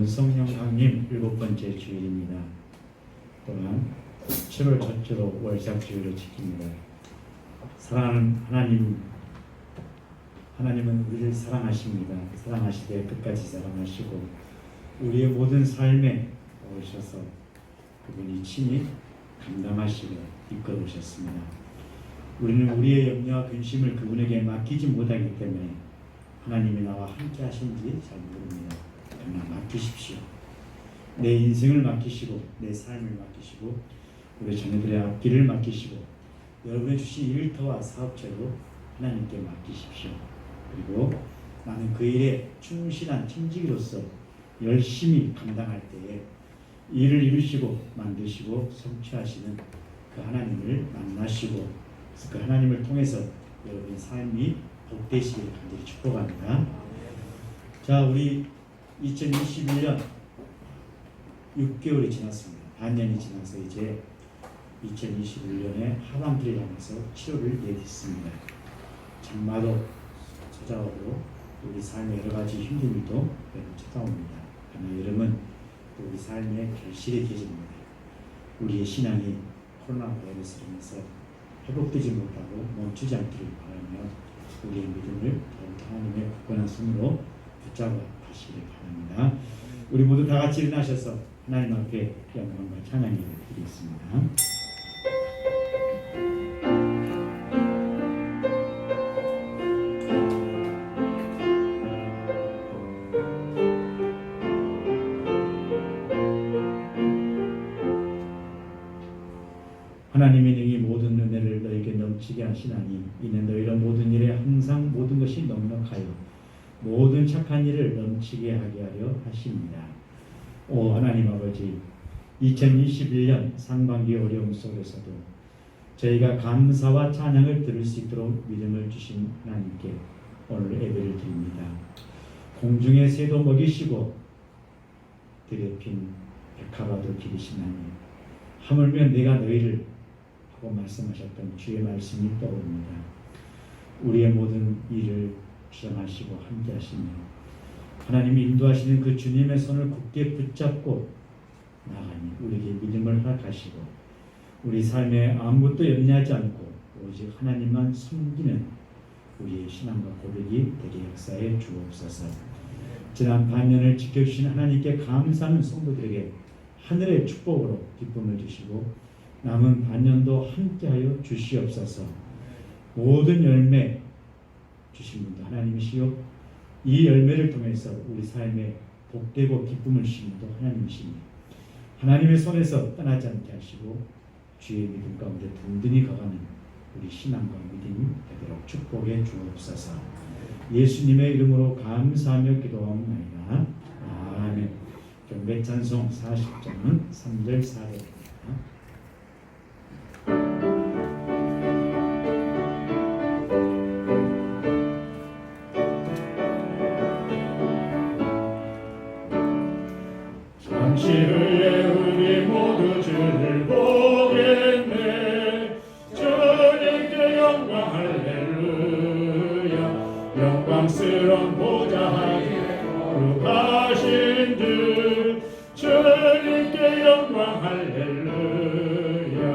권성영 강림 7번째 주일입니다. 또한 7월 첫째로 월삭 주일을 지킵니다. 사랑하는 하나님은 우리를 사랑하십니다. 사랑하시되 끝까지 사랑하시고 우리의 모든 삶에 오셔서 그분이 친히 감당하시고 이끌어 오셨습니다. 우리는 우리의 염려와 근심을 그분에게 맡기지 못하기 때문에 하나님이 나와 함께 하신지 잘 모릅니다. 그러나 맡기십시오. 내 인생을 맡기시고 내 삶을 맡기시고 우리 자녀들의 앞길을 맡기시고 여러분의 주신 일터와 사업체로 하나님께 맡기십시오. 그리고 나는 그 일에 충실한 팀지기로서 열심히 감당할 때에 일을 이루시고 만드시고 성취하시는 그 하나님을 만나시고 그 하나님을 통해서 여러분의 삶이 복되시기를 간절히 축복합니다. 자, 우리 2021년 6개월이 지났습니다. 반년이 지나서 이제 2021년의 하반기를 향해서 7월을 내딛습니다. 장마도 찾아오고 우리 삶의 여러 가지 힘듦도 여러분 찾아옵니다. 그러나 여러분 우리 삶의 결실의 계절입니다. 우리의 신앙이 코로나 바이러스로 인해서 회복되지 못하고 멈추지 않기를 바라며 우리의 믿음을 더욱 하나님의 굳건한 손으로 붙잡아 가시기를 바랍니다. 우리 모두 다 같이 일어나셔서 하나님 앞에 영광과 찬양을 드리겠습니다. 하나님의 능히 모든 은혜를 너에게 넘치게 하시나니 이는 너희의 모든 일에 항상 모든 것이 넉넉하여 모든 착한 일을 넘치게 하게 하려 하십니다. 오 하나님 아버지, 2021년 상반기 어려움 속에서도 저희가 감사와 찬양을 들을 수 있도록 믿음을 주신 하나님께 오늘 예배를 드립니다. 공중의 새도 먹이시고 들에 핀 백합화도 기르시나니 하물며 내가 너희를 하고 말씀하셨던 주의 말씀이 떠오릅니다. 우리의 모든 일을 주장하시고 함께 하시며 하나님이 인도하시는 그 주님의 손을 굳게 붙잡고 나아가니 우리에게 믿음을 허락하시고 우리 삶에 아무것도 염려하지 않고 오직 하나님만 섬기는 우리의 신앙과 고백이 되게 역사해 주옵소서. 지난 반년을 지켜주신 하나님께 감사하는 성도들에게 하늘의 축복으로 기쁨을 주시고 남은 반년도 함께하여 주시옵소서. 모든 열매 주신 분도 하나님이시요 이 열매를 통해서 우리 삶에 복되고 기쁨을 주신 분도 하나님이시니 하나님의 손에서 떠나지 않게 하시고 주의 믿음 가운데 든든히 거가는 우리 신앙과 믿음이 되도록 축복해 주옵소서. 예수님의 이름으로 감사하며 기도하옵나이다. 아멘. 경배 찬송 40장은 3절 4절입니다. 잠시 후에 우리 모두 주를 보겠네. 주님께 영광 할렐루야. 영광스러운 보좌에 거룩하신 주 주님께 영광 할렐루야.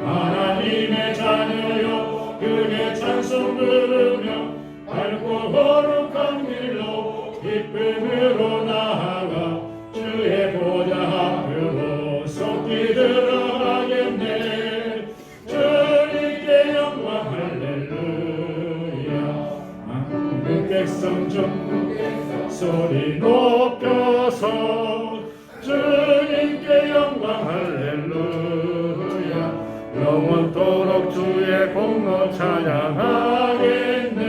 하나님의 자녀여 그의 찬송 부르며 밝고 거룩한 길로 기쁨으로 나아가 주의 보좌 앞으로 속히 들어가겠네. 주님께 영광 할렐루야. 만국 백성 전국 소리 높여서 주님께 영광 할렐루야. 영원토록 주의 공로 찬양하겠네.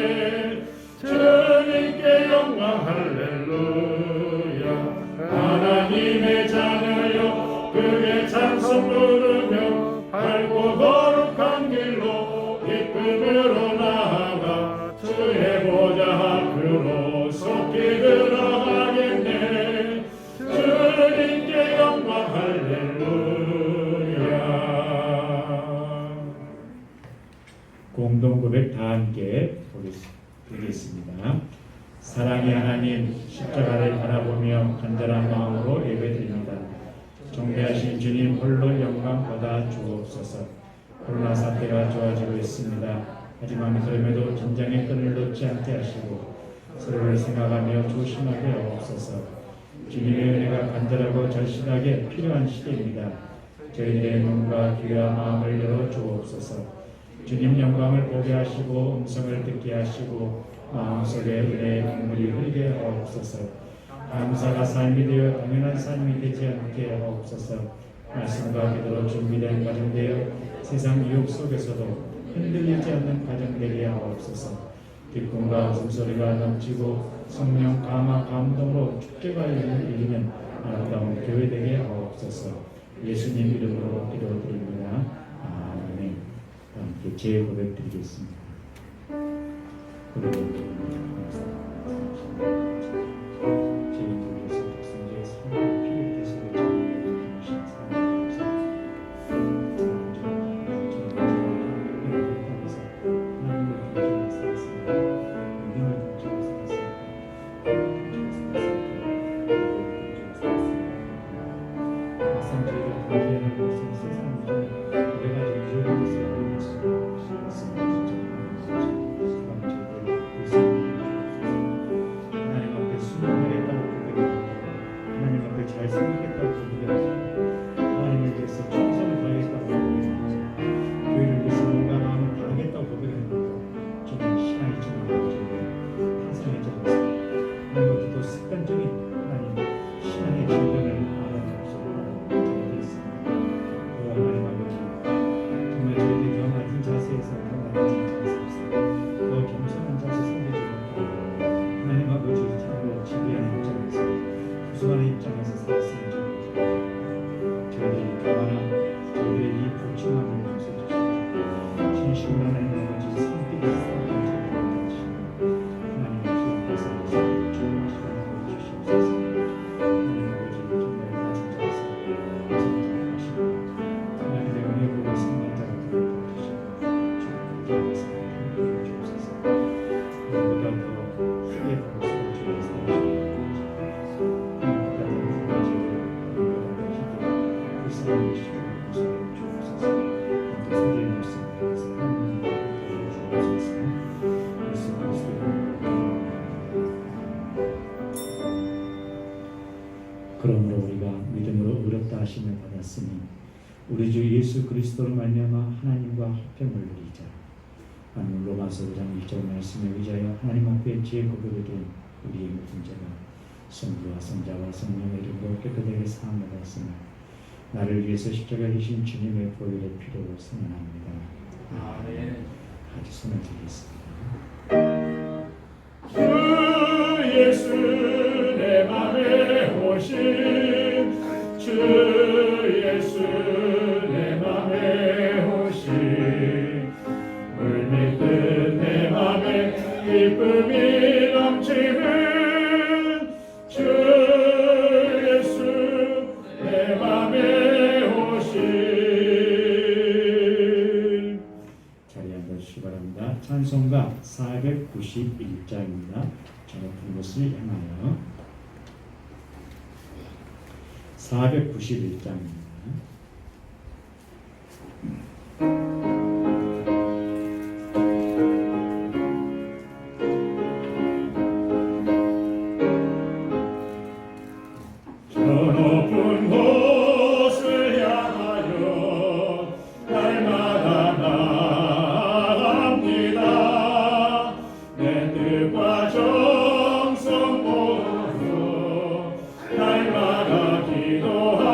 주님께 영광 할렐루야. 하나님의 자녀여 그의 찬송 부르며 밝고 거룩한 길로 기쁨으로 나아가 주의 보좌 앞으로 속히 들어가겠네. 주님께 영광 할렐루야. 공동 고백 다 마음으로 예배드립니다. 정대하신 주님 홀로 영광 받아 주옵소서. 코로나 사태가 좋아지고 있습니다. 하지만 그럼에도 긴장의 끈을 놓지 않게 하시고 서로를 생각하며 조심하게 하옵소서. 주님의 은혜가 간절하고 절실하게 필요한 시대입니다. 저희들의 눈과 귀와 마음을 열어 주옵소서. 주님 영광을 보게 하시고 음성을 듣게 하시고 마음속에 은혜의 국물이 흐르게 하옵소서. 감사가 삶이 되어 당연한 삶이 되지 않게 하옵소서. 말씀과 기도로 준비된 가정 되어 세상 유혹 속에서도 흔들리지 않는 가정 되게 하옵소서. 기쁨과 웃음소리가 넘치고 성령 감화 감동으로 축제가 이루는 아름다운 교회 되게 하옵소서. 예수님 이름으로 기도드립니다. 아멘. 함께 제 고백 드리겠습니다. 그러므로 우리가 믿음으로 의롭다 하심을 받았으니 우리 주 예수 그리스도로 말미암아 하나님과 화평을 누리자. 아멘. 로마서 5장 1절 말씀에 의지하여 하나님 앞에 지혜 고백을 드린 우리의 모든 죄가 성부와 성자와 성령의 이름으로 깨끗하게 사함을 받았으나 나를 위해서 십자가에 지신 주님의 보혈의 피로 선언합니다. 아멘. 같이 손을 들겠습니다. 주 예수 내 맘에 오신 주 예수 내 맘에 오신 물밀듯 내 맘에 기쁨이 넘치는 주 예수 내 맘에 오신 자리에 앉아주시기 바랍니다. 찬송가 491장입니다. 저 높은 곳을 향하여 491장입니다. 저 높은 곳을 향하여 날마다 나갑니다. 내 뜻과 정성 모두 날마다 기도합니다.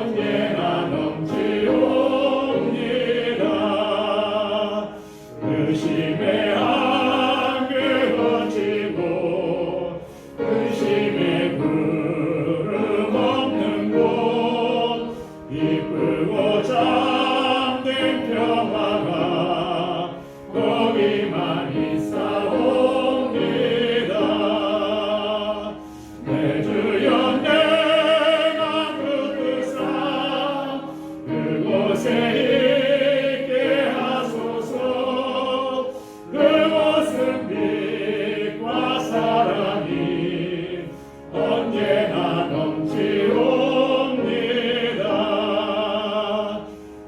언제나 넘치옵니다. 의심의 안개 거치고 의심의 구름 없는 곳 이쁘고 참된 평화가 거기만 있사옵니다. 내 주여 내가 붙드사 그곳에 있게 하소서. 그곳은 빛과 사랑이 언제나 넘치옵니다.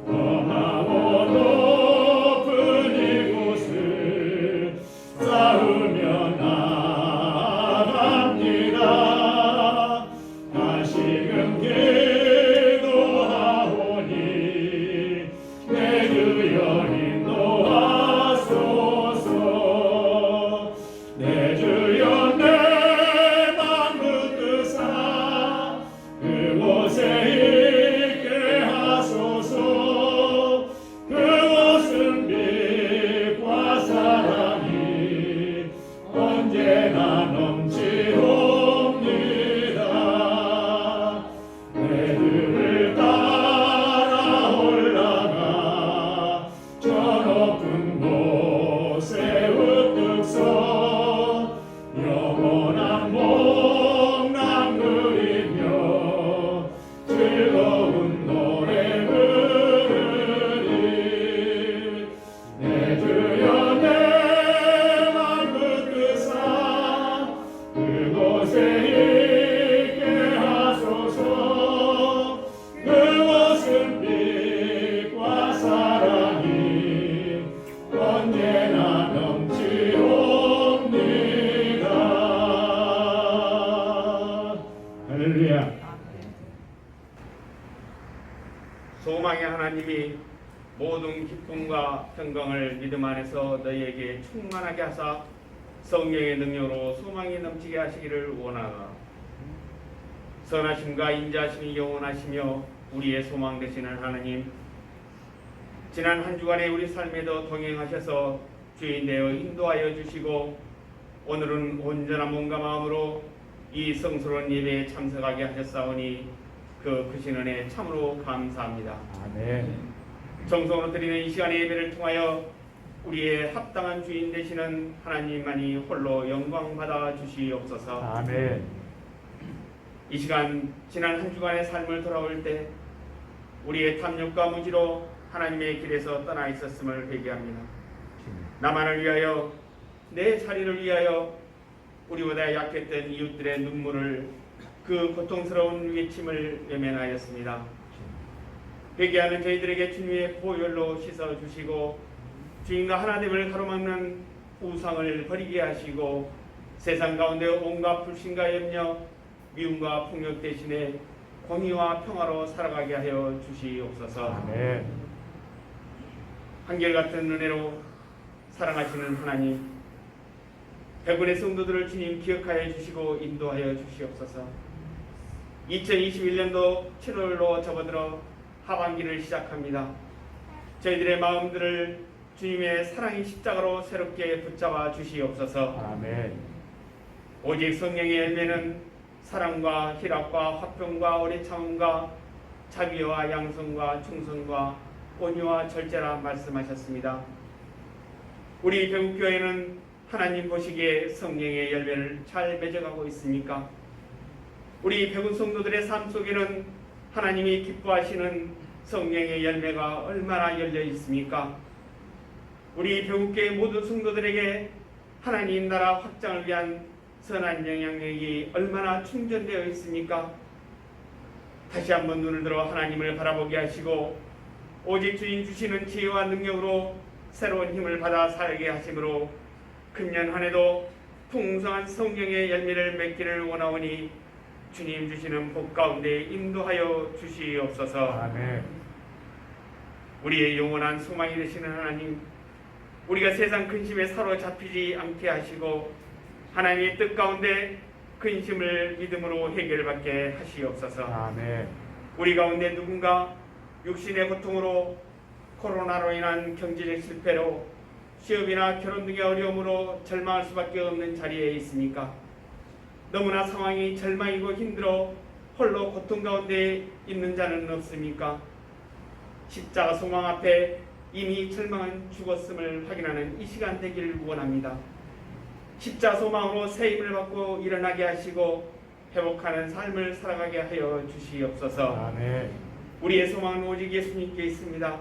험하고 높은 이곳을 쌓으며 나아갑니다. 다시금 기도하오니 내 주여 인도하소서. 내 주여 내 맘 붙드사 그곳에 있게 하소서. 그곳은 빛과 사랑이 언제나 넘치옵니다. 내 들을 따라 올라가 저 높은 곳에 우뚝 서 영원한 목랑 누리며 즐거운 노래 부르리. 내 주여 내 맘 붙드사 그곳에 있게 하소서. 그곳은 빛과 사랑이 언제나 넘치옵니다. 할렐루야. 소망의 하나님이 모든 기쁨과 평강을 믿음 안에서 너희에게 충만하게 하사 성령의 능력으로 소망이 넘치게 하시기를 원하노라. 선하심과 인자하심이 영원하시며 우리의 소망 되시는 하나님, 지난 한 주간에 우리 삶에도 동행하셔서 주인 되어 인도하여 주시고 오늘은 온전한 몸과 마음으로 이 성스러운 예배에 참석하게 하셨사오니 그 크신 은혜 참으로 감사합니다. 아멘. 정성으로 드리는 이 시간의 예배를 통하여 우리의 합당한 주인 되시는 하나님만이 홀로 영광 받아 주시옵소서. 아멘. 이 시간 지난 한 주간의 삶을 돌아올 때 우리의 탐욕과 무지로 하나님의 길에서 떠나 있었음을 회개합니다. 나만을 위하여 내 자리를 위하여 우리보다 약했던 이웃들의 눈물을 그 고통스러운 외침을 외면하였습니다. 회개하는 저희들에게 주님의 보혈로 씻어주시고 주인과 하나됨을 가로막는 우상을 버리게 하시고 세상 가운데 온갖 불신과 염려, 미움과 폭력 대신에 공의와 평화로 살아가게 하여 주시옵소서. 아멘. 한결같은 은혜로 사랑하시는 하나님, 백운의 성도들을 주님 기억하여 주시고 인도하여 주시옵소서. 2021년도 7월로 접어들어 하반기를 시작합니다. 저희들의 마음들을 주님의 사랑의 십자가로 새롭게 붙잡아 주시옵소서. 아멘. 오직 성령의 열매는 사랑과 희락과 화평과 오래 참음과 자비와 양성과 충성과 온유와 절제라 말씀하셨습니다. 우리 배국교회는 하나님 보시기에 성령의 열매를 잘 맺어가고 있습니까? 우리 배국 성도들의 삶 속에는 하나님이 기뻐하시는 성령의 열매가 얼마나 열려 있습니까? 우리 배국교회 모든 성도들에게 하나님 나라 확장을 위한 선한 영향력이 얼마나 충전되어 있습니까? 다시 한번 눈을 들어 하나님을 바라보게 하시고 오직 주인 주시는 지혜와 능력으로 새로운 힘을 받아 살게 하심으로 금년 한 해도 풍성한 성경의 열매를 맺기를 원하오니 주님 주시는 복 가운데 인도하여 주시옵소서. 아멘. 우리의 영원한 소망이 되시는 하나님, 우리가 세상 근심에 사로잡히지 않게 하시고 하나님의 뜻 가운데 근심을 믿음으로 해결받게 하시옵소서. 아멘. 우리 가운데 누군가 육신의 고통으로 코로나로 인한 경제적 실패로 취업이나 결혼 등의 어려움으로 절망할 수밖에 없는 자리에 있습니까? 너무나 상황이 절망이고 힘들어 홀로 고통 가운데 있는 자는 없습니까? 십자가 소망 앞에 이미 절망은 죽었음을 확인하는 이 시간 되기를 원합니다. 십자가 소망으로 새 힘을 받고 일어나게 하시고 회복하는 삶을 살아가게 하여 주시옵소서. 아멘. 우리의 소망은 오직 예수님께 있습니다.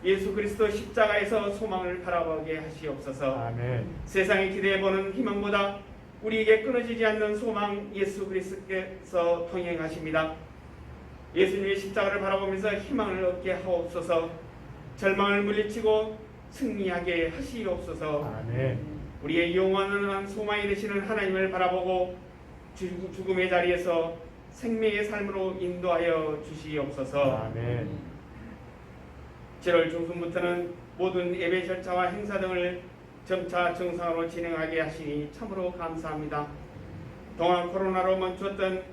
예수 그리스도 십자가에서 소망을 바라보게 하시옵소서. 아멘. 세상에 기대해보는 희망보다 우리에게 끊어지지 않는 소망 예수 그리스도께서 통행하십니다. 예수님의 십자가를 바라보면서 희망을 얻게 하옵소서. 절망을 물리치고 승리하게 하시옵소서. 아멘. 우리의 영원한 소망이 되시는 하나님을 바라보고 죽음의 자리에서 생명의 삶으로 인도하여 주시옵소서. 아멘. 7월 중순부터는 모든 예배 절차와 행사 등을 점차 정상으로 진행하게 하시니 참으로 감사합니다. 동안 코로나로 멈추었던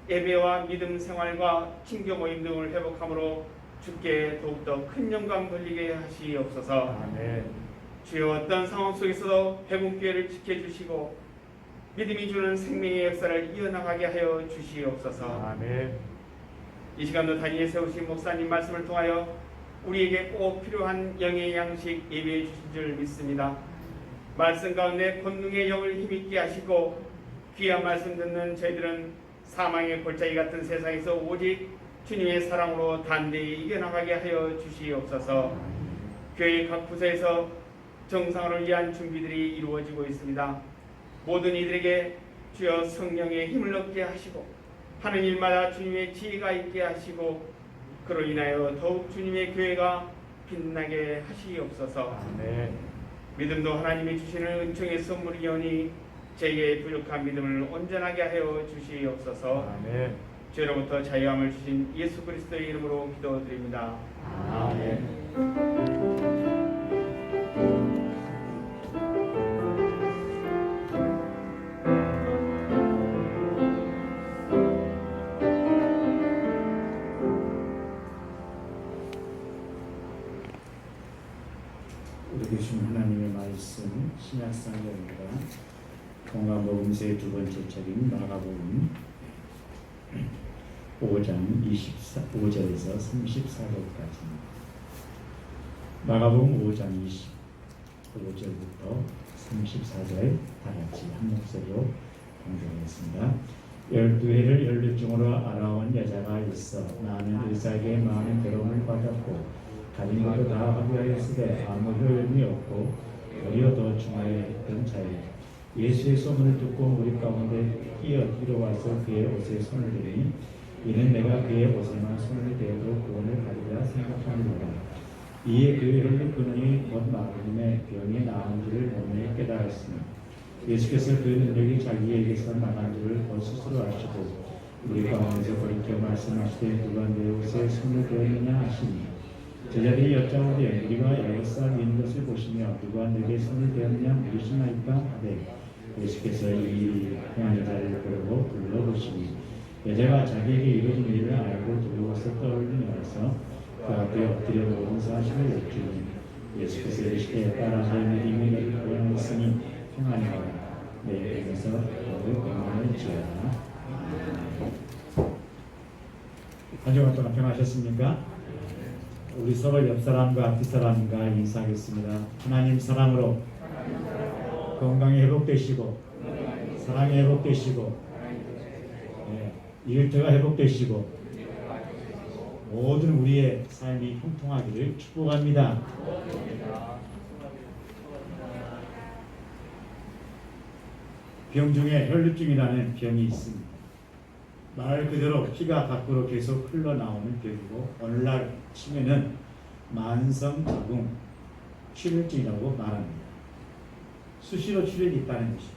예배와 믿음 생활과 친교 모임 등을 회복함으로 주께 더욱더 큰 영광 돌리게 하시옵소서. 아멘. 주여 어떤 상황 속에서도 회복교회를 지켜주시고 믿음이 주는 생명의 역사를 이어나가게 하여 주시옵소서. 아멘. 이 시간도 단위에 세우신 목사님 말씀을 통하여 우리에게 꼭 필요한 영의 양식 예배해 주신 줄 믿습니다. 말씀 가운데 권능의 영을 힘있게 하시고 귀한 말씀 듣는 저희들은 사망의 골짜기 같은 세상에서 오직 주님의 사랑으로 단대히 이겨나가게 하여 주시옵소서. 교회 각 부서에서 정상을 위한 준비들이 이루어지고 있습니다. 모든 이들에게 주여 성령의 힘을 얻게 하시고 하는 일마다 주님의 지혜가 있게 하시고 그로 인하여 더욱 주님의 교회가 빛나게 하시옵소서. 아멘. 믿음도 하나님이 주시는 은총의 선물이오니 제게 부족한 믿음을 온전하게 하여 주시옵소서. 아멘. 죄로부터 자유함을 주신 예수 그리스도의 이름으로 기도드립니다. 아멘. 우리 주신 하나님의 말씀 신약성경입니다. 동화복음서의 두 번째 책인 마가복음 5장 25절에서 34절까지입니다. 마가복음 5장 25절부터 34절 다 같이 한 목소리로 봉독하겠습니다. 12해를 16중으로 알아온 여자가 있어 나는 의사에게 많은 괴로움을 받았고 가진 것도 다 허비하였으되 아무 효용이 없고 오히려 더 중하였던 자여 예수의 소문을 듣고 무리 가운데 뛰어 와서 그의 옷에 손을 대니 이는 내가 그의 옷에만 손을 대어도 구원을 받으리라 생각하느니라. 이에 그의 혈육 근원이 곧 마르림의 병이 나은 줄을 몸에 깨달았으니 예수께서 그 능력이 자기에게서 나간 줄을 곧 스스로 아시고 우리 가운데서 돌이켜 말씀하시되 누가 내 옷에 손을 대었느냐 하시니 제자들이 여짜오되 우리가 여섯 있는 것을 보시며 누가 내게 손을 대었느냐 물으시나이까 하되 예수께서 이 한 여자를 부르고 불러보시니 여자가 자기에게 이루어진 일을 알고 두려워서 떠올리면서 그 앞에 엎드려 모든 사실을 여쭈니 예수께서 이르시되 따라 너의 믿음이 너를 구원하였으니 평안히 가라 내 입에서 너를 평안을 지어라. 한 주간 동안 평하셨습니까? 우리 서로 옆 사람과 앞 사람과 인사하겠습니다. 하나님 사랑으로 건강이 회복되시고 사랑이 회복되시고 일터가 회복되시고 모든 우리의 삶이 형통하기를 축복합니다. 병 중에 혈루증이라는 병이 있습니다. 말 그대로 피가 밖으로 계속 흘러나오는 병이고 오늘날 치면은 만성자궁 출혈증이라고 말합니다. 수시로 출혈이 있다는 것이죠.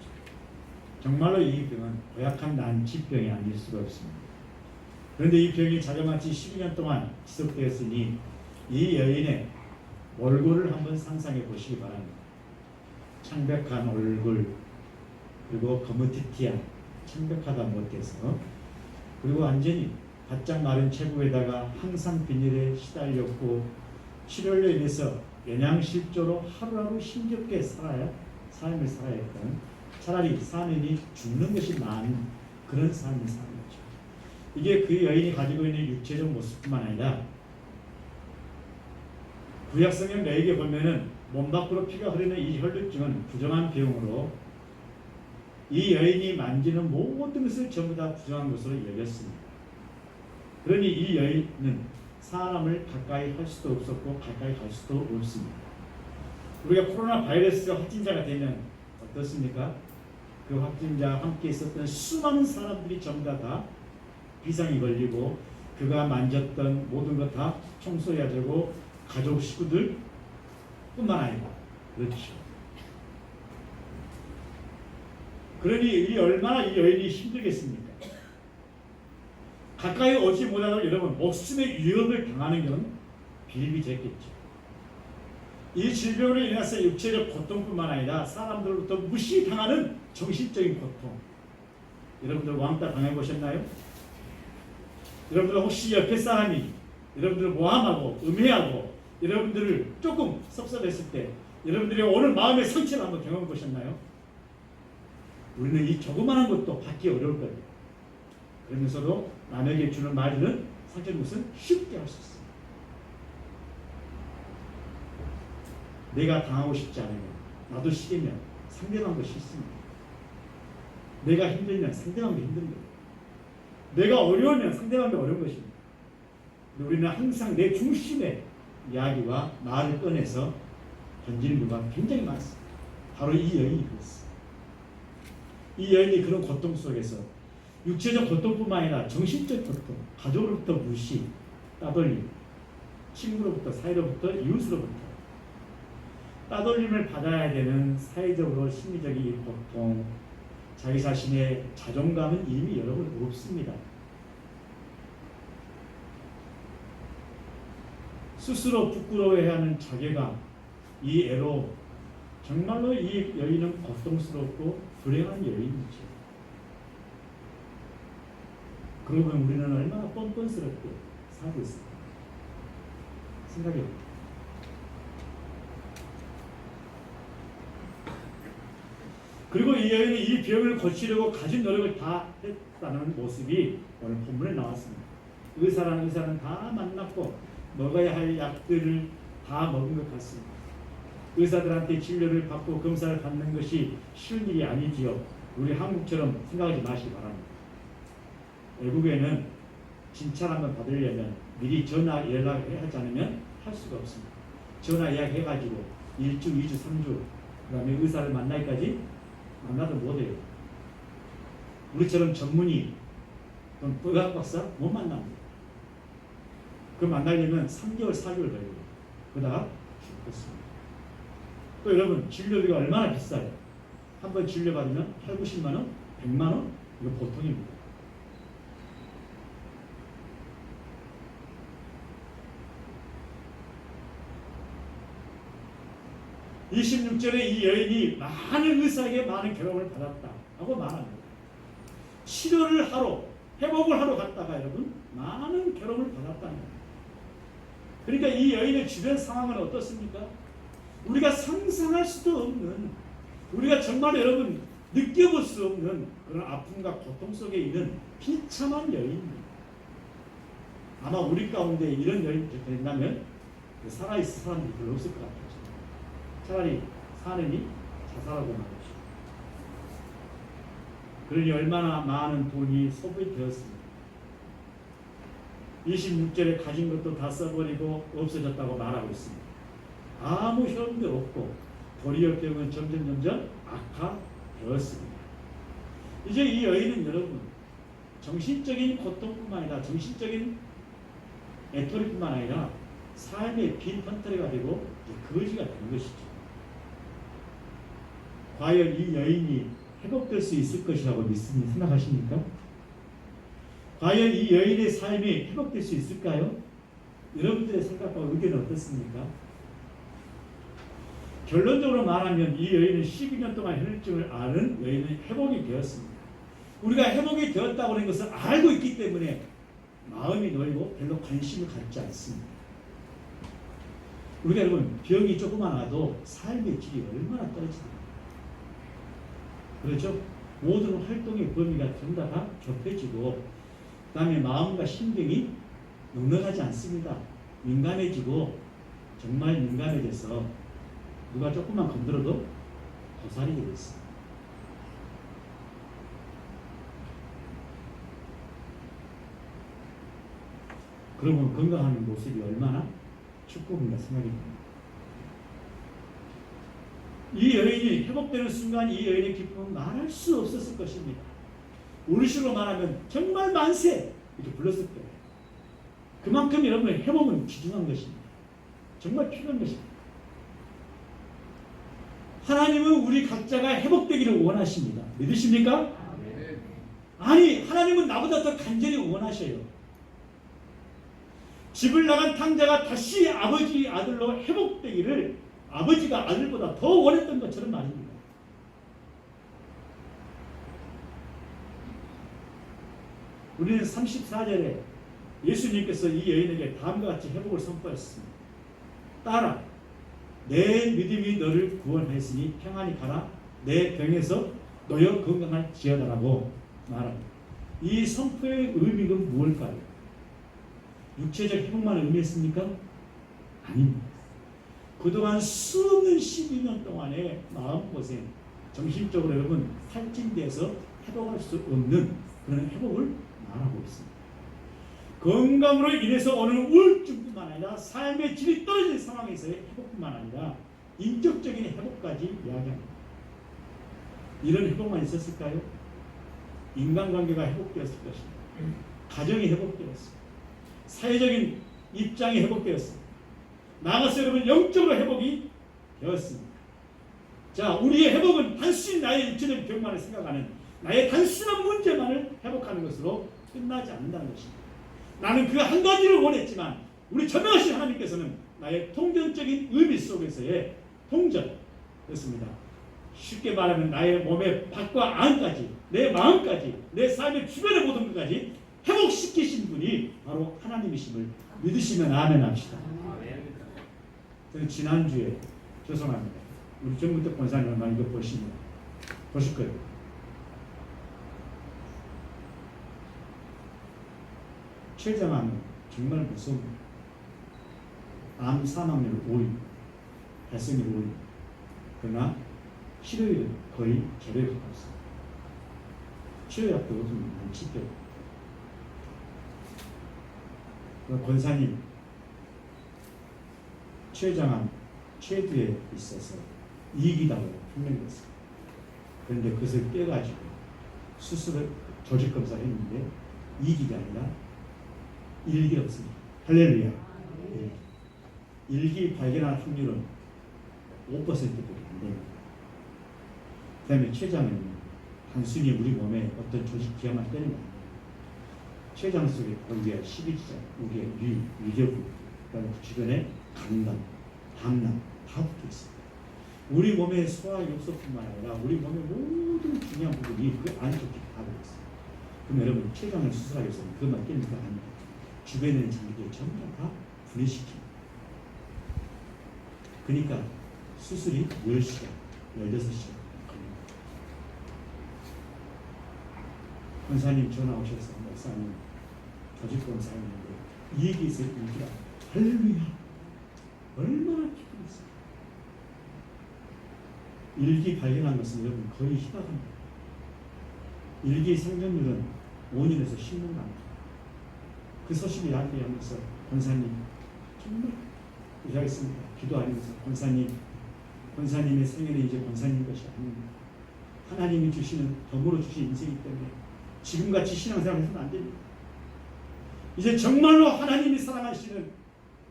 정말로 이 병은 고약한 난치병이 아닐 수가 없습니다. 그런데 이 병이 자그마치 12년 동안 지속되었으니 이 여인의 얼굴을 한번 상상해 보시기 바랍니다. 창백한 얼굴 그리고 거무튀튀한 창백하다 못해서 그리고 완전히 바짝 마른 체구에다가 항상 비닐에 시달렸고 출혈로 인해서 영양실조로 하루하루 힘겹게 삶을 살아야 했던, 차라리 사느니 죽는 것이 나은 그런 삶을 사는 거죠. 이게 그 여인이 가지고 있는 육체적 모습뿐만 아니라 구약성경 레위기에 보면은 몸 밖으로 피가 흐르는 이 혈루증은 부정한 병으로 이 여인이 만지는 모든 것을 전부 다 부정한 것으로 여겼습니다. 그러니 이 여인은 사람을 가까이 할 수도 없었고 가까이 갈 수도 없습니다. 우리가 코로나 바이러스가 확진자가 되면 어떻습니까? 그 확진자와 함께 있었던 수많은 사람들이 전부 다 비상이 걸리고 그가 만졌던 모든 것 다 청소해야 되고 가족 식구들 뿐만 아니라 그렇죠. 그러니 얼마나 이 여인이 힘들겠습니까? 가까이 오지 못하고 여러분 목숨의 위협을 당하는 것은 비일비재했겠죠. 이 질병으로 인해서 육체적 고통뿐만 아니라 사람들로부터 무시당하는 정신적인 고통. 여러분들 왕따 당해보셨나요? 여러분들 혹시 옆에 사람이 여러분들을 모함하고 음해하고 여러분들을 조금 섭섭했을 때 여러분들이 오늘 마음의 상처를 한번 경험해 보셨나요? 우리는 이 조그마한 것도 받기 어려울 거예요. 그러면서도 남에게 주는 말들은 사실 것은 쉽게 할 수 있습니다. 내가 당하고 싶지 않으면 나도 싫으면 상대방도 싫습니다. 내가 힘들면 상대방도 힘든 거예요. 내가 어려우면 상대방도 어려운 것입니다. 우리는 항상 내 중심의 이야기와 말을 꺼내서 던지는 경우가 굉장히 많습니다. 바로 이 여인이 그랬어요. 이 여인이 그런 고통 속에서 육체적 고통뿐만 아니라 정신적 고통, 가족으로부터 무시, 따돌림, 친구로부터, 사이로부터, 이웃으로부터 따돌림을 받아야 되는 사회적으로 심리적인 고통, 자기 자신의 자존감은 이미 여러분 없습니다. 스스로 부끄러워해야 하는 자괴감, 이 애로 정말로 이 여인은 고통스럽고 불행한 여인이죠. 그러고 보면 우리는 얼마나 뻔뻔스럽게 살고 있습니다. 생각해봅니다. 그리고 이 여인이 이 병을 고치려고 가진 노력을 다 했다는 모습이 오늘 본문에 나왔습니다. 의사는 다 만났고 먹어야 할 약들을 다 먹은 것 같습니다. 의사들한테 진료를 받고 검사를 받는 것이 쉬운 일이 아니지요. 우리 한국처럼 생각하지 마시기 바랍니다. 외국에는 진찰 한번 받으려면 미리 전화 연락을 하지 않으면 할 수가 없습니다. 전화 예약해가지고 1주, 2주, 3주 그 다음에 의사를 만나기까지 만나도 못해요. 우리처럼 전문의 또는 의학 박사 못 만납니다. 그 만나려면 3개월, 4개월 걸려요. 그러다가 죽겠습니다. 또 여러분 진료비가 얼마나 비싸요? 한번 진료받으면 8, 90만 원, 100만 원? 이거 보통입니다. (26절에) 이 여인이 많은 의사에게 많은 괴로움을 받았다 하고 말합니다. 치료를 하러, 회복을 하러 갔다가 여러분 많은 괴로움을 받았다는 겁니다. 그러니까 이 여인의 주변 상황은 어떻습니까? 우리가 상상할 수도 없는, 우리가 정말 여러분 느껴볼 수 없는 그런 아픔과 고통 속에 있는 비참한 여인입니다. 아마 우리 가운데 이런 여인이 된다면 살아있을 사람들이 별로 없을 것 같아요. 차라리 사느니 자살하고 말이죠. 그러니 얼마나 많은 돈이 소비되었습니다. 26절에 가진 것도 다 써버리고 없어졌다고 말하고 있습니다. 아무 효험도 없고 도리어 병은 점점 악화되었습니다. 이제 이 여인은 여러분 정신적인 고통뿐만 아니라 정신적인 애토리뿐만 아니라 삶의 빈번터리가 되고 거지가 된 것이죠. 과연 이 여인이 회복될 수 있을 것이라고 생각하십니까? 과연 이 여인의 삶이 회복될 수 있을까요? 여러분들의 생각과 의견은 어떻습니까? 결론적으로 말하면 이 여인은 12년 동안 혈증을 앓은 여인은 회복이 되었습니다. 우리가 회복이 되었다고 하는 것을 알고 있기 때문에 마음이 놓이고 별로 관심을 갖지 않습니다. 우리가 여러분 병이 조금만 와도 삶의 질이 얼마나 떨어집니까? 그렇죠? 모든 활동의 범위가 전부 다 좁혀지고 그 다음에 마음과 신경이 넉넉하지 않습니다. 민감해지고 정말 민감해져서 누가 조금만 건드려도 도살이게 됐어요. 그러면 건강한 모습이 얼마나 축복인가 생각이 듭니다. 이 여인이 회복되는 순간 이 여인의 기쁨은 말할 수 없었을 것입니다. 우리식으로 말하면 정말 만세 이렇게 불렀을 거예요. 그만큼 여러분의 회복은 귀중한 것입니다. 정말 필요한 것입니다. 하나님은 우리 각자가 회복되기를 원하십니다. 믿으십니까? 아니, 하나님은 나보다 더 간절히 원하셔요. 집을 나간 탕자가 다시 아버지 아들로 회복되기를 아버지가 아들보다 더 원했던 것처럼 말입니다. 우리는 34절에 예수님께서 이 여인에게 다음과 같이 회복을 선포했습니다. 딸아, 내 믿음이 너를 구원하였으니 평안히 가라. 내 병에서 너여 건강할지어다라고 말합니다. 이 선포의 의미가 무엇일까요? 육체적 회복만 의미했습니까? 아닙니다. 그동안 수없는 12년 동안의 마음고생, 정신적으로 여러분 탈진돼서 회복할 수 없는 그런 회복을 말하고 있습니다. 건강으로 인해서 오는 우울증뿐만 아니라 삶의 질이 떨어진 상황에서의 회복뿐만 아니라 인격적인 회복까지 이야기합니다. 이런 회복만 있었을까요? 인간관계가 회복되었을 것입니다. 가정이 회복되었습니다. 사회적인 입장이 회복되었습니다. 나아가서 여러분 영적으로 회복이 되었습니다. 자, 우리의 회복은 단순히 나의 육체적 병만을 생각하는 나의 단순한 문제만을 회복하는 것으로 끝나지 않는다는 것입니다. 나는 그 한 가지를 원했지만 우리 전능하신 하나님께서는 나의 통전적인 의미 속에서의 통전이었습니다. 쉽게 말하면 나의 몸의 밖과 안까지, 내 마음까지, 내 삶의 주변의 모든 것까지 회복시키신 분이 바로 하나님이심을 믿으시면 아멘 합시다. 저는 지난주에 죄송합니다. 우리 정문택 권사님 아마 이거 보시면 보실 거예요. 췌장암은 정말 무서운 암 사망률 5위, 발생률 5위. 그러나 치료율은 거의 제로에 가깝습니다. 치료약도 요즘 한 10개. 권사님 췌장암 최두에 있어서 2기라고 판명됐습니다. 그런데 그것을 떼가지고 수술을 조직 검사를 했는데 2기가 아니라 1기였습니다. 할렐루야. 1기 발견할 확률은 5%밖에 안 됩니다. 그 다음에 췌장은 단순히 우리 몸에 어떤 조직 기화만 때리는 거 아니에요. 췌장 속에 골기와 십이지장, 우리의 위궤부, 그다음에 그 주변에 간담, 담낭 다 붙어 있습니다. 우리 몸의 소화 욕소뿐만 아니라 우리 몸의 모든 중요한 부분이 그 안쪽에 다 들어 있습니다. 그럼 여러분 췌장을 수술하기 위해서는 그것만 깨니까 아닙니다. 주변에 있는 장기를 전부 다 분해시킵니다. 그러니까 수술이 10시간, 16시간 걸립니다. 권사님 전화 오셔서 목사님 조직권 사용했는데 이 얘기에서 일기라 할렐루야 얼마나 기쁘겠어요. 일기 발견한 것은 여러분 거의 희박합니다. 일기 생존율은 5년에서 10년 남니다. 그 소식이 나한테 하면서 권사님 정말 의하겠습니다. 기도하면서 권사님의 생애는 이제 권사님 것이 아닙니다. 하나님이 주시는 덤으로 주신 인생이기 때문에 지금같이 신앙생활을 해서는 안 됩니다. 이제 정말로 하나님이 사랑하시는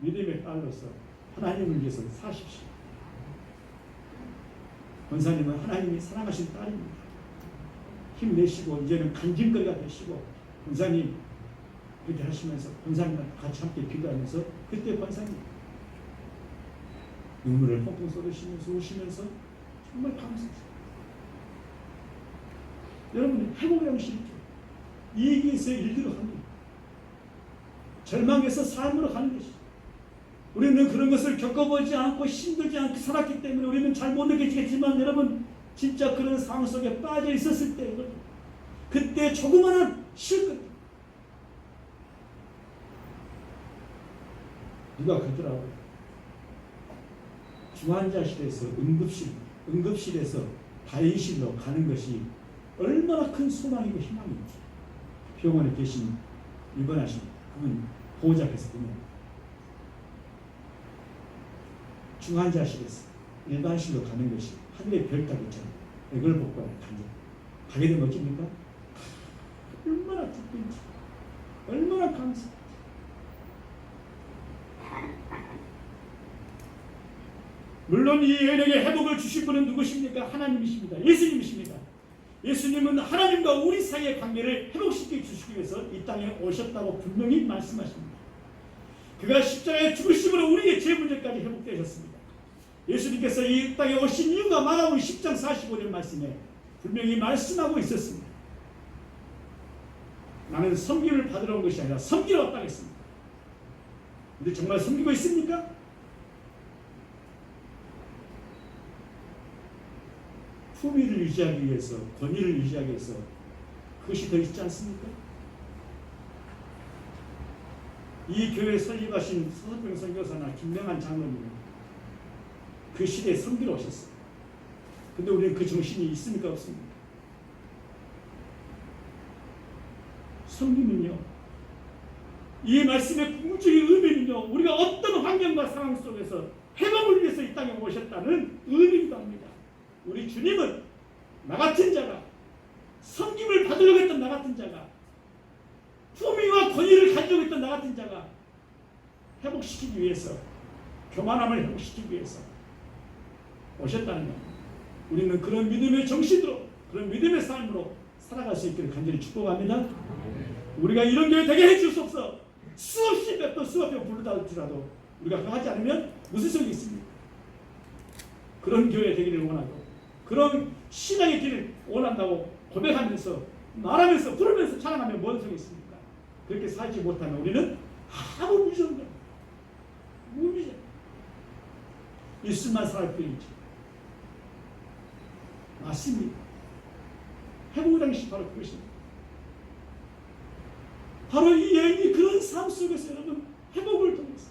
믿음의 딸로서 하나님을 위해서 사십시오. 권사님은 하나님이 사랑하시는 딸입니다. 힘내시고 이제는 간증거리가 되시고 권사님 그렇게 하시면서 권사님과 같이 함께 기도하면서 그때 권사님 눈물을 펑펑 쏟으시면서 우시면서 정말 감사했어요. 여러분 회복이라는 것이 있죠. 이 얘기에서 일기로 합니다. 절망에서 삶으로 가는 것이죠. 우리는 그런 것을 겪어보지 않고 힘들지 않게 살았기 때문에 우리는 잘 못 느끼겠지만 여러분 진짜 그런 상황 속에 빠져 있었을 때 그때 조그마한 실끝 누가 그러더라고요. 중환자실에서 응급실에서 다인실로 가는 것이 얼마나 큰 소망이고 희망인지 병원에 계신 입원하신 그분 보호자께서 보면 중환자실에서 일반실로 가는 것이 하늘의 별따기처럼 이걸 복고 가게 되면 어쩝니까? 얼마나 기쁜지 얼마나 감사한지. 물론 이 여인에게 회복을 주실 분은 누구십니까? 하나님이십니다. 예수님이십니다. 예수님은 하나님과 우리 사이의 관계를 회복시켜 주시기 위해서 이 땅에 오셨다고 분명히 말씀하십니다. 그가 십자가에 죽으심으로 우리의 죄 문제까지 회복되셨습니다. 예수님께서 이 땅에 오신 이유가 마가복음 10장 45절 말씀에 분명히 말씀하고 있었습니다. 나는 섬김을 받으러 온 것이 아니라 섬기러 왔다 했습니다. 근데 정말 섬기고 있습니까? 품위를 유지하기 위해서, 권위를 유지하기 위해서 그것이 더 있지 않습니까? 이 교회 설립하신 서석병 선교사나 김명한 장로님은 그 시대에 섬기러 오셨어요. 근데 우리는 그 정신이 있습니까? 없습니까? 섬기면요, 이 말씀의 궁극적인 의미는요, 우리가 어떤 환경과 상황 속에서 회복을 위해서 이 땅에 오셨다는 의미이기도 합니다. 우리 주님은 나 같은 자가, 섬김을 받으려고 했던 나 같은 자가, 품위와 권위를 가지고 있던 나 같은 자가 회복시키기 위해서, 교만함을 회복시키기 위해서 오셨다는 것. 우리는 그런 믿음의 정신으로, 그런 믿음의 삶으로 살아갈 수 있기를 간절히 축복합니다. 우리가 이런 교회 되게 해주소서. 수없이 몇 번 수없이 부르다 할지라도 우리가 그거 하지 않으면 무슨 소용이 있습니까? 그런 교회 되기를 원하고 그런 신앙의 길을 원한다고 고백하면서 말하면서 부르면서 찬양하면 뭔 소용이 있습니까? 그렇게 살지 못하면 우리는 아무 무전도 무비전 일순만 살할 뿐이지. 맞습니다. 회복의 당시 바로 그것입니다. 바로 이 여인이 그런 삶 속에서 여러분 회복을 통해서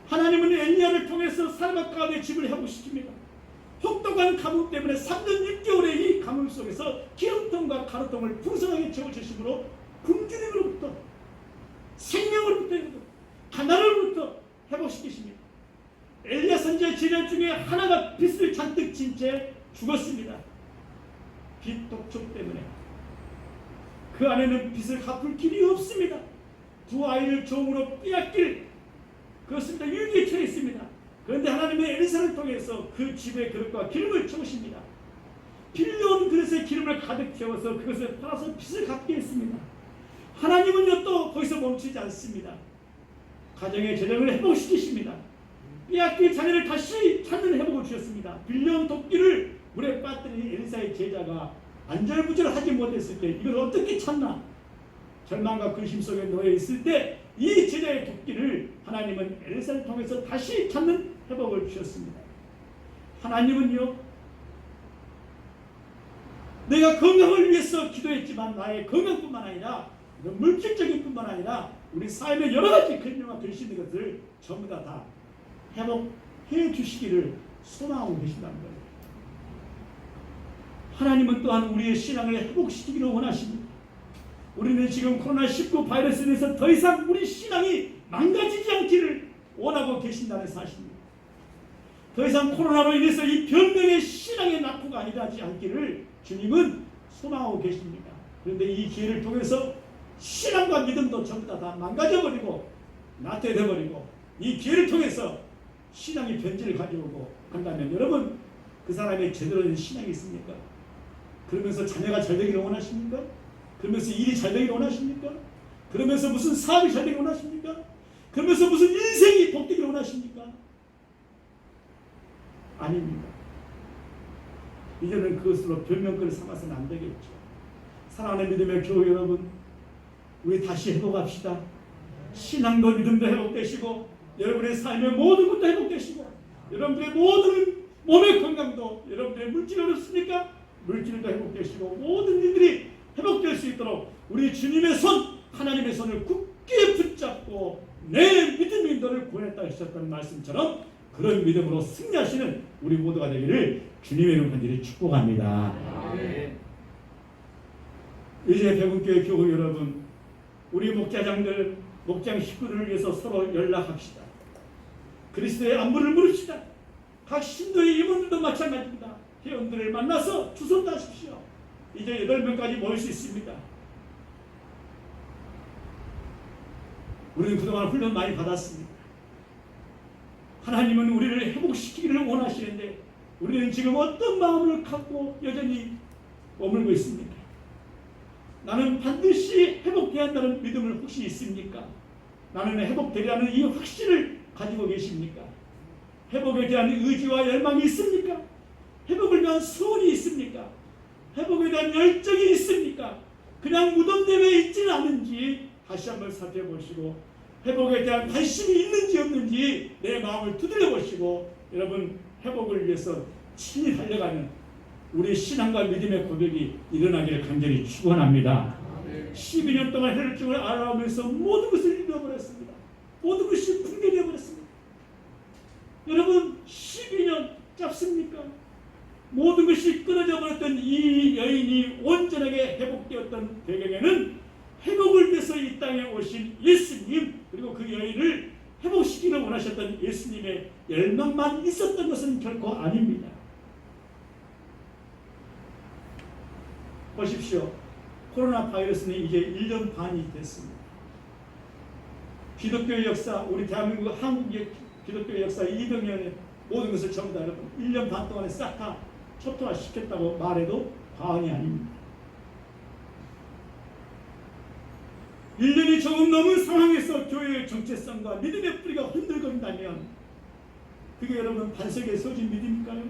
하나님은 엘리야를 통해서 사르밧 가운데 집을 회복시킵니다. 혹독한 가뭄 때문에 3년 6개월의 이 가뭄 속에서 기름통과 가루통을 풍성하게 채워주심으로 굶주림으로부터 생명으로부터 가난으로부터 회복시키십니다. 엘리야 선지자 제자 중에 하나가 빚을 잔뜩 진 채 죽었습니다. 빚 독촉 때문에 그 안에는 빚을 갚을 길이 없습니다. 두 아이를 종으로 빼앗길 그렇습니다. 위기에 처해 있습니다. 그런데 하나님은 엘리사를 통해서 그 집의 그릇과 기름을 채우십니다. 빌려온 그릇에 기름을 가득 채워서 그것을 팔아서 빚을 갚게 했습니다. 하나님은요 또 거기서 멈추지 않습니다. 가정의 재정을 회복시키십니다. 빼앗길 자녀를 다시 찾는 회복을 주셨습니다. 빌려온 도끼를 물에 빠뜨린 엘리사의 제자가 안절부절하지 못했을 때 이걸 어떻게 찾나? 절망과 근심 속에 놓여 있을 때 이 제자의 도끼를 하나님은 엘리사를 통해서 다시 찾는 회복을 주셨습니다. 하나님은요, 내가 건강을 위해서 기도했지만 나의 건강뿐만 아니라 물질적인 뿐만 아니라 우리 삶의 여러 가지 근심과 근심의 것들을 전부 다 회복해 주시기를 소망하고 계신다는 거예요. 하나님은 또한 우리의 신앙을 회복시키기를 원하십니다. 우리는 지금 코로나19 바이러스에 대해서 더 이상 우리 신앙이 망가지지 않기를 원하고 계신다는 사실입니다. 더 이상 코로나로 인해서 이 변명의 신앙의 낙후가 일어나지 않기를 주님은 소망하고 계십니다. 그런데 이 기회를 통해서 신앙과 믿음도 전부 다 망가져버리고 나태해버리고 이 기회를 통해서 신앙의 변질을 가져오고 한다면 여러분 그 사람의 제대로 된 신앙이 있습니까? 그러면서 자녀가 잘 되기를 원하십니까? 그러면서 일이 잘 되기를 원하십니까? 그러면서 무슨 사업이 잘 되기를 원하십니까? 그러면서 무슨 인생이 복되기를 원하십니까? 아닙니다. 이제는 그것으로 변명거리 삼아서는 안 되겠죠. 사랑하는 믿음의 교회 여러분, 우리 다시 회복합시다. 신앙도 믿음도 회복되시고 여러분의 삶의 모든 것도 회복되시고 여러분들의 모든 몸의 건강도 여러분들의 물질이 어렵습니까? 물질도 회복되시고 모든 일들이 회복될 수 있도록 우리 주님의 손, 하나님의 손을 굳게 붙잡고 내 믿음이 너를 구원했다 하셨던 말씀처럼 그런 믿음으로 승리하시는 우리 모두가 되기를 주님의 이름 간절히 축복합니다. 이제 백운교회 교우 여러분, 우리 목자장들, 목장 식구들을 위해서 서로 연락합시다. 그리스도의 안부를 물읍시다. 각 신도의 임원들도 마찬가지입니다. 회원들을 만나서 주소 따십시오. 이제 8명까지 모일 수 있습니다. 우리는 그동안 훈련 많이 받았습니다. 하나님은 우리를 회복시키기를 원하시는데 우리는 지금 어떤 마음을 갖고 여전히 머물고 있습니까? 나는 반드시 회복돼야 한다는 믿음을 혹시 있습니까? 나는 회복되리라는 이 확신을 가지고 계십니까? 회복에 대한 의지와 열망이 있습니까? 회복을 위한 소원이 있습니까? 회복에 대한 열정이 있습니까? 그냥 무덤대에 있지는 않은지 다시 한번 살펴보시고 회복에 대한 관심이 있는지 없는지 내 마음을 두드려 보시고 여러분 회복을 위해서 친히 달려가는 우리 신앙과 믿음의 고백이 일어나기를 간절히 축원합니다. 12년 동안 혈증을 알아오면서 모든 것을 잃어버렸습니다. 모든 것이 붕괴되어 버렸습니다. 여러분 12년 짧습니까? 모든 것이 끊어져 버렸던 이 여인이 온전하게 회복되었던 배경에는 회복을 위해서 이 땅에 오신 예수님 그리고 그 여인을 회복시키기를 원하셨던 예수님의 열망만 있었던 것은 결코 아닙니다. 보십시오. 코로나 바이러스는 이제 1년 반이 됐습니다. 기독교의 역사, 우리 대한민국 한국의 기독교의 역사 200년의 모든 것을 전부 다 여러분 1년 반 동안에 싹 다 초토화시켰다고 말해도 과언이 아닙니다. 1년이 조금 넘은 상황에서 교회의 정체성과 믿음의 뿌리가 흔들거린다면 그게 여러분 반석에 서진 믿음일까요?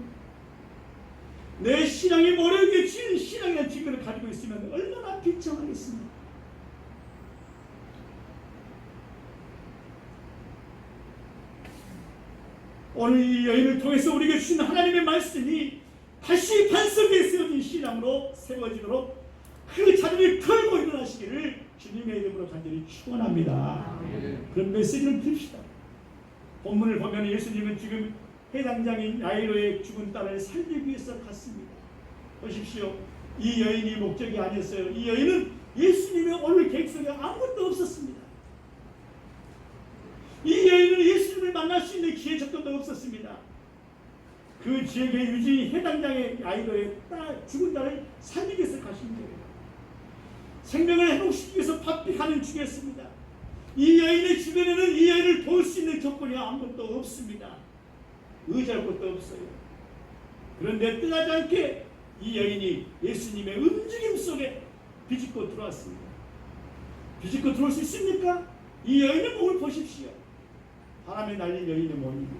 내 신앙이 모래에 쥐는 신앙이라는 증거를 가지고 있으면 얼마나 비참하겠습니까? 오늘 이 여인을 통해서 우리에게 주신 하나님의 말씀이 다시 반석에 세워진 신앙으로 세워지도록 그 자리를 털고 일어나시기를 주님의 이름으로 간절히 축원합니다. 그런 메시지를 드립시다. 본문을 보면 예수님은 지금 해당장인 야이로의 죽은 딸을 살리기 위해서 갔습니다. 보십시오. 이 여인이 목적이 아니었어요. 이 여인은 예수님의 오늘 계획 속에 아무것도 없었습니다. 이 여인은 예수님을 만날 수 있는 기회 조건도 없었습니다. 그 지역의 유지 해당장의 야이로의 죽은 딸을 살리기 위해서 가신 거예요. 생명을 회복시키기 위해서 바삐하는 중이었습니다. 이 여인의 주변에는 이 여인을 도울 수 있는 조건이 아무것도 없습니다. 의지할 것도 없어요. 그런데 뜨하지 않게 이 여인이 예수님의 움직임 속에 비집고 들어왔습니다. 비집고 들어올 수 있습니까? 이 여인의 몸을 보십시오. 바람에 날린 여인의 몸입니다.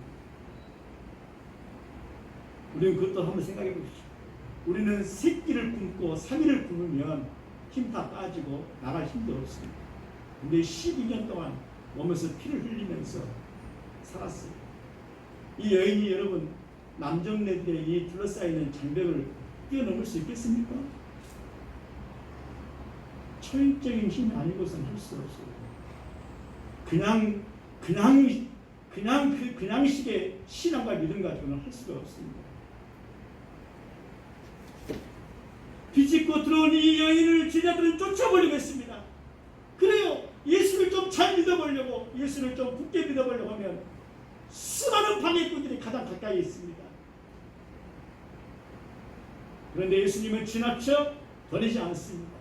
우리는 그것도 한번 생각해 보십시오. 우리는 새끼를 굶고 3일을 굶으면 힘 다 빠지고 나갈 힘도 없습니다. 근데 12년 동안 몸에서 피를 흘리면서 살았어요. 이 여인이 여러분 남정네들의 이 둘러싸이는 장벽을 뛰어넘을 수 있겠습니까? 초인적인 힘이 아니고서는 할 수 없어요. 그냥식의 신앙과 믿음 가지고는 할 수가 없습니다. 비집고 들어온 이 여인을 제자들은 쫓아보려고 했습니다. 그래요. 예수를 좀 잘 믿어보려고, 예수를 좀 굳게 믿어보려고 하면 수많은 방해꾼들이 가장 가까이 있습니다. 그런데 예수님은 지나쳐 버리지 않습니다.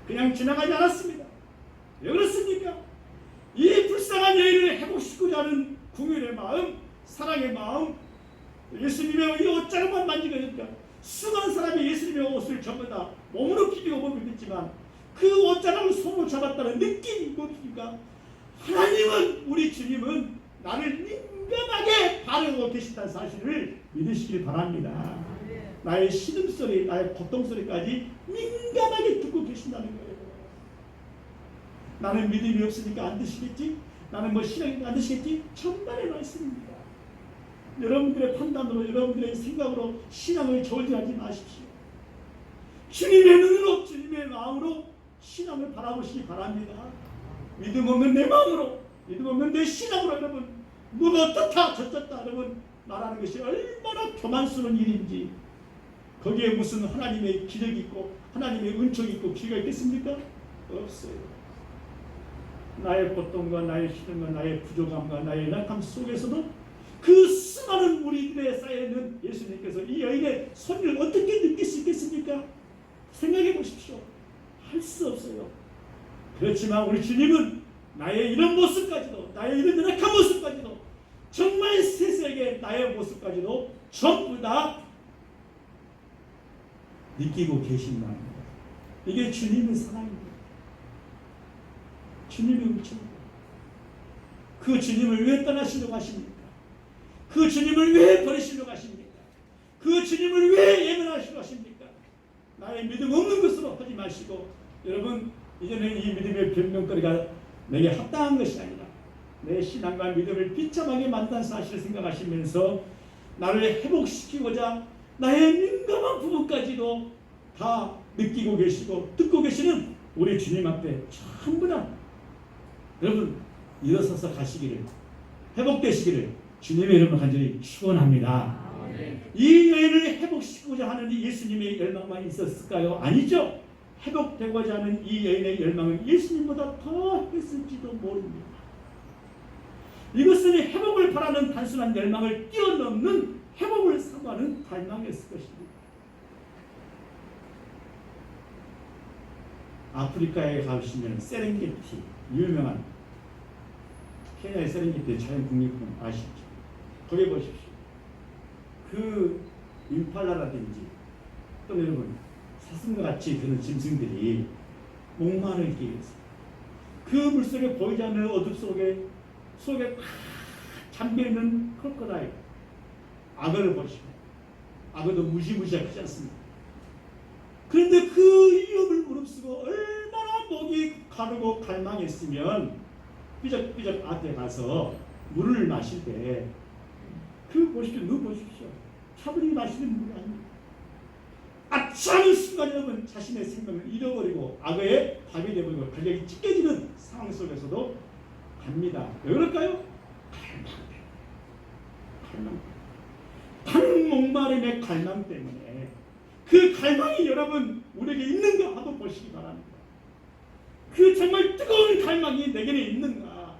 그냥 지나가지 않았습니다. 왜 그렇습니까? 이 불쌍한 여인을 회복시키고자 하는 궁율의 마음, 사랑의 마음, 예수님의 이 옷자락만 만지니까 수많은 사람이 예수님의 옷을 전부 다 몸으로 비비고 몸을 믿지만 그 옷자락을 손으로 잡았다는 느낌이 뭡니까? 하나님은, 우리 주님은 나를 민감하게 바라보고 계신다는 사실을 믿으시길 바랍니다. 나의 신음소리, 나의 고통소리까지 민감하게 듣고 계신다는 거예요. 나는 믿음이 없으니까 안 드시겠지? 나는 뭐 신앙이 안 드시겠지? 천만의 말씀입니다. 여러분들의 판단으로, 여러분들의 생각으로 신앙을 저울질하지 마십시오. 주님의 눈으로, 주님의 마음으로 신앙을 바라보시기 바랍니다. 믿음 없는 내 마음으로, 믿음 없는 내 신앙으로 여러분 뭐가 어떻다 저쩌다 여러분 말하는 것이 얼마나 교만스러운 일인지, 거기에 무슨 하나님의 기적이 있고 하나님의 은총이 있고 기회가 있겠습니까? 없어요. 나의 고통과 나의 시련과 나의 부족함과 나의 약함 속에서도 그 수많은 무리들에 쌓여있는 예수님께서 이 여인의 손을 어떻게 느낄 수 있겠습니까? 생각해 보십시오. 할 수 없어요. 그렇지만 우리 주님은 나의 이런 모습까지도, 나의 이런 연약한 모습까지도, 정말 세세하게 나의 모습까지도 전부 다 느끼고 계신다는 거예요. 이게 주님의 사랑입니다. 주님의 은총입니다. 그 주님을 왜 떠나시려고 하십니까? 그 주님을 왜 버리시려고 하십니까? 그 주님을 왜 예면하시려고 하십니까? 나의 믿음 없는 것으로 하지 마시고, 여러분 이제는 이 믿음의 변명거리가 내게 합당한 것이 아니라 내 신앙과 믿음을 비참하게 만든 사실을 생각하시면서 나를 회복시키고자 나의 민감한 부분까지도 다 느끼고 계시고 듣고 계시는 우리 주님 앞에 전부 다 여러분 일어서서 가시기를, 회복되시기를 주님의 이름으로 간절히 축원합니다. 이 여인을 회복시키고자 하는 이 예수님의 열망만 있었을까요? 아니죠. 회복되고자 하는 이 여인의 열망은 예수님보다 더 했을지도 모릅니다. 이것은 회복을 바라는 단순한 열망을 뛰어넘는 회복을 사모하는 갈망이었을 것입니다. 아프리카에 가시면 세렝게티, 유명한 케냐의 세렝게티 자연국립공원 아시죠? 거기 보십시오. 그 임팔라라든지 또 여러분 사슴과 같이 그런 짐승들이 목마르기 위해서 그 물속에 보이지 않는 어둠 속에 꽉 잠겨있는 크로커다일, 악어를 보시고, 악어도 무시무시하게 크지 않습니까? 그런데 그 위협을 무릅쓰고 얼마나 목이 가르고 갈망했으면 삐적삐적 앞에 가서 물을 마실 때 그 보십시오. 눈 보십시오. 차분히 마시는 물이 아닙니다. 아차하는 순간 여러분 자신의 생명을 잃어버리고 악어의 밥이 되어버리고 간격이 찢겨지는 상황 속에서도 갑니다. 왜 그럴까요? 갈망. 목마름의 갈망 때문에 그 갈망이 여러분 우리에게 있는가 한번 보시기 바랍니다. 그 정말 뜨거운 갈망이 내게는 있는가,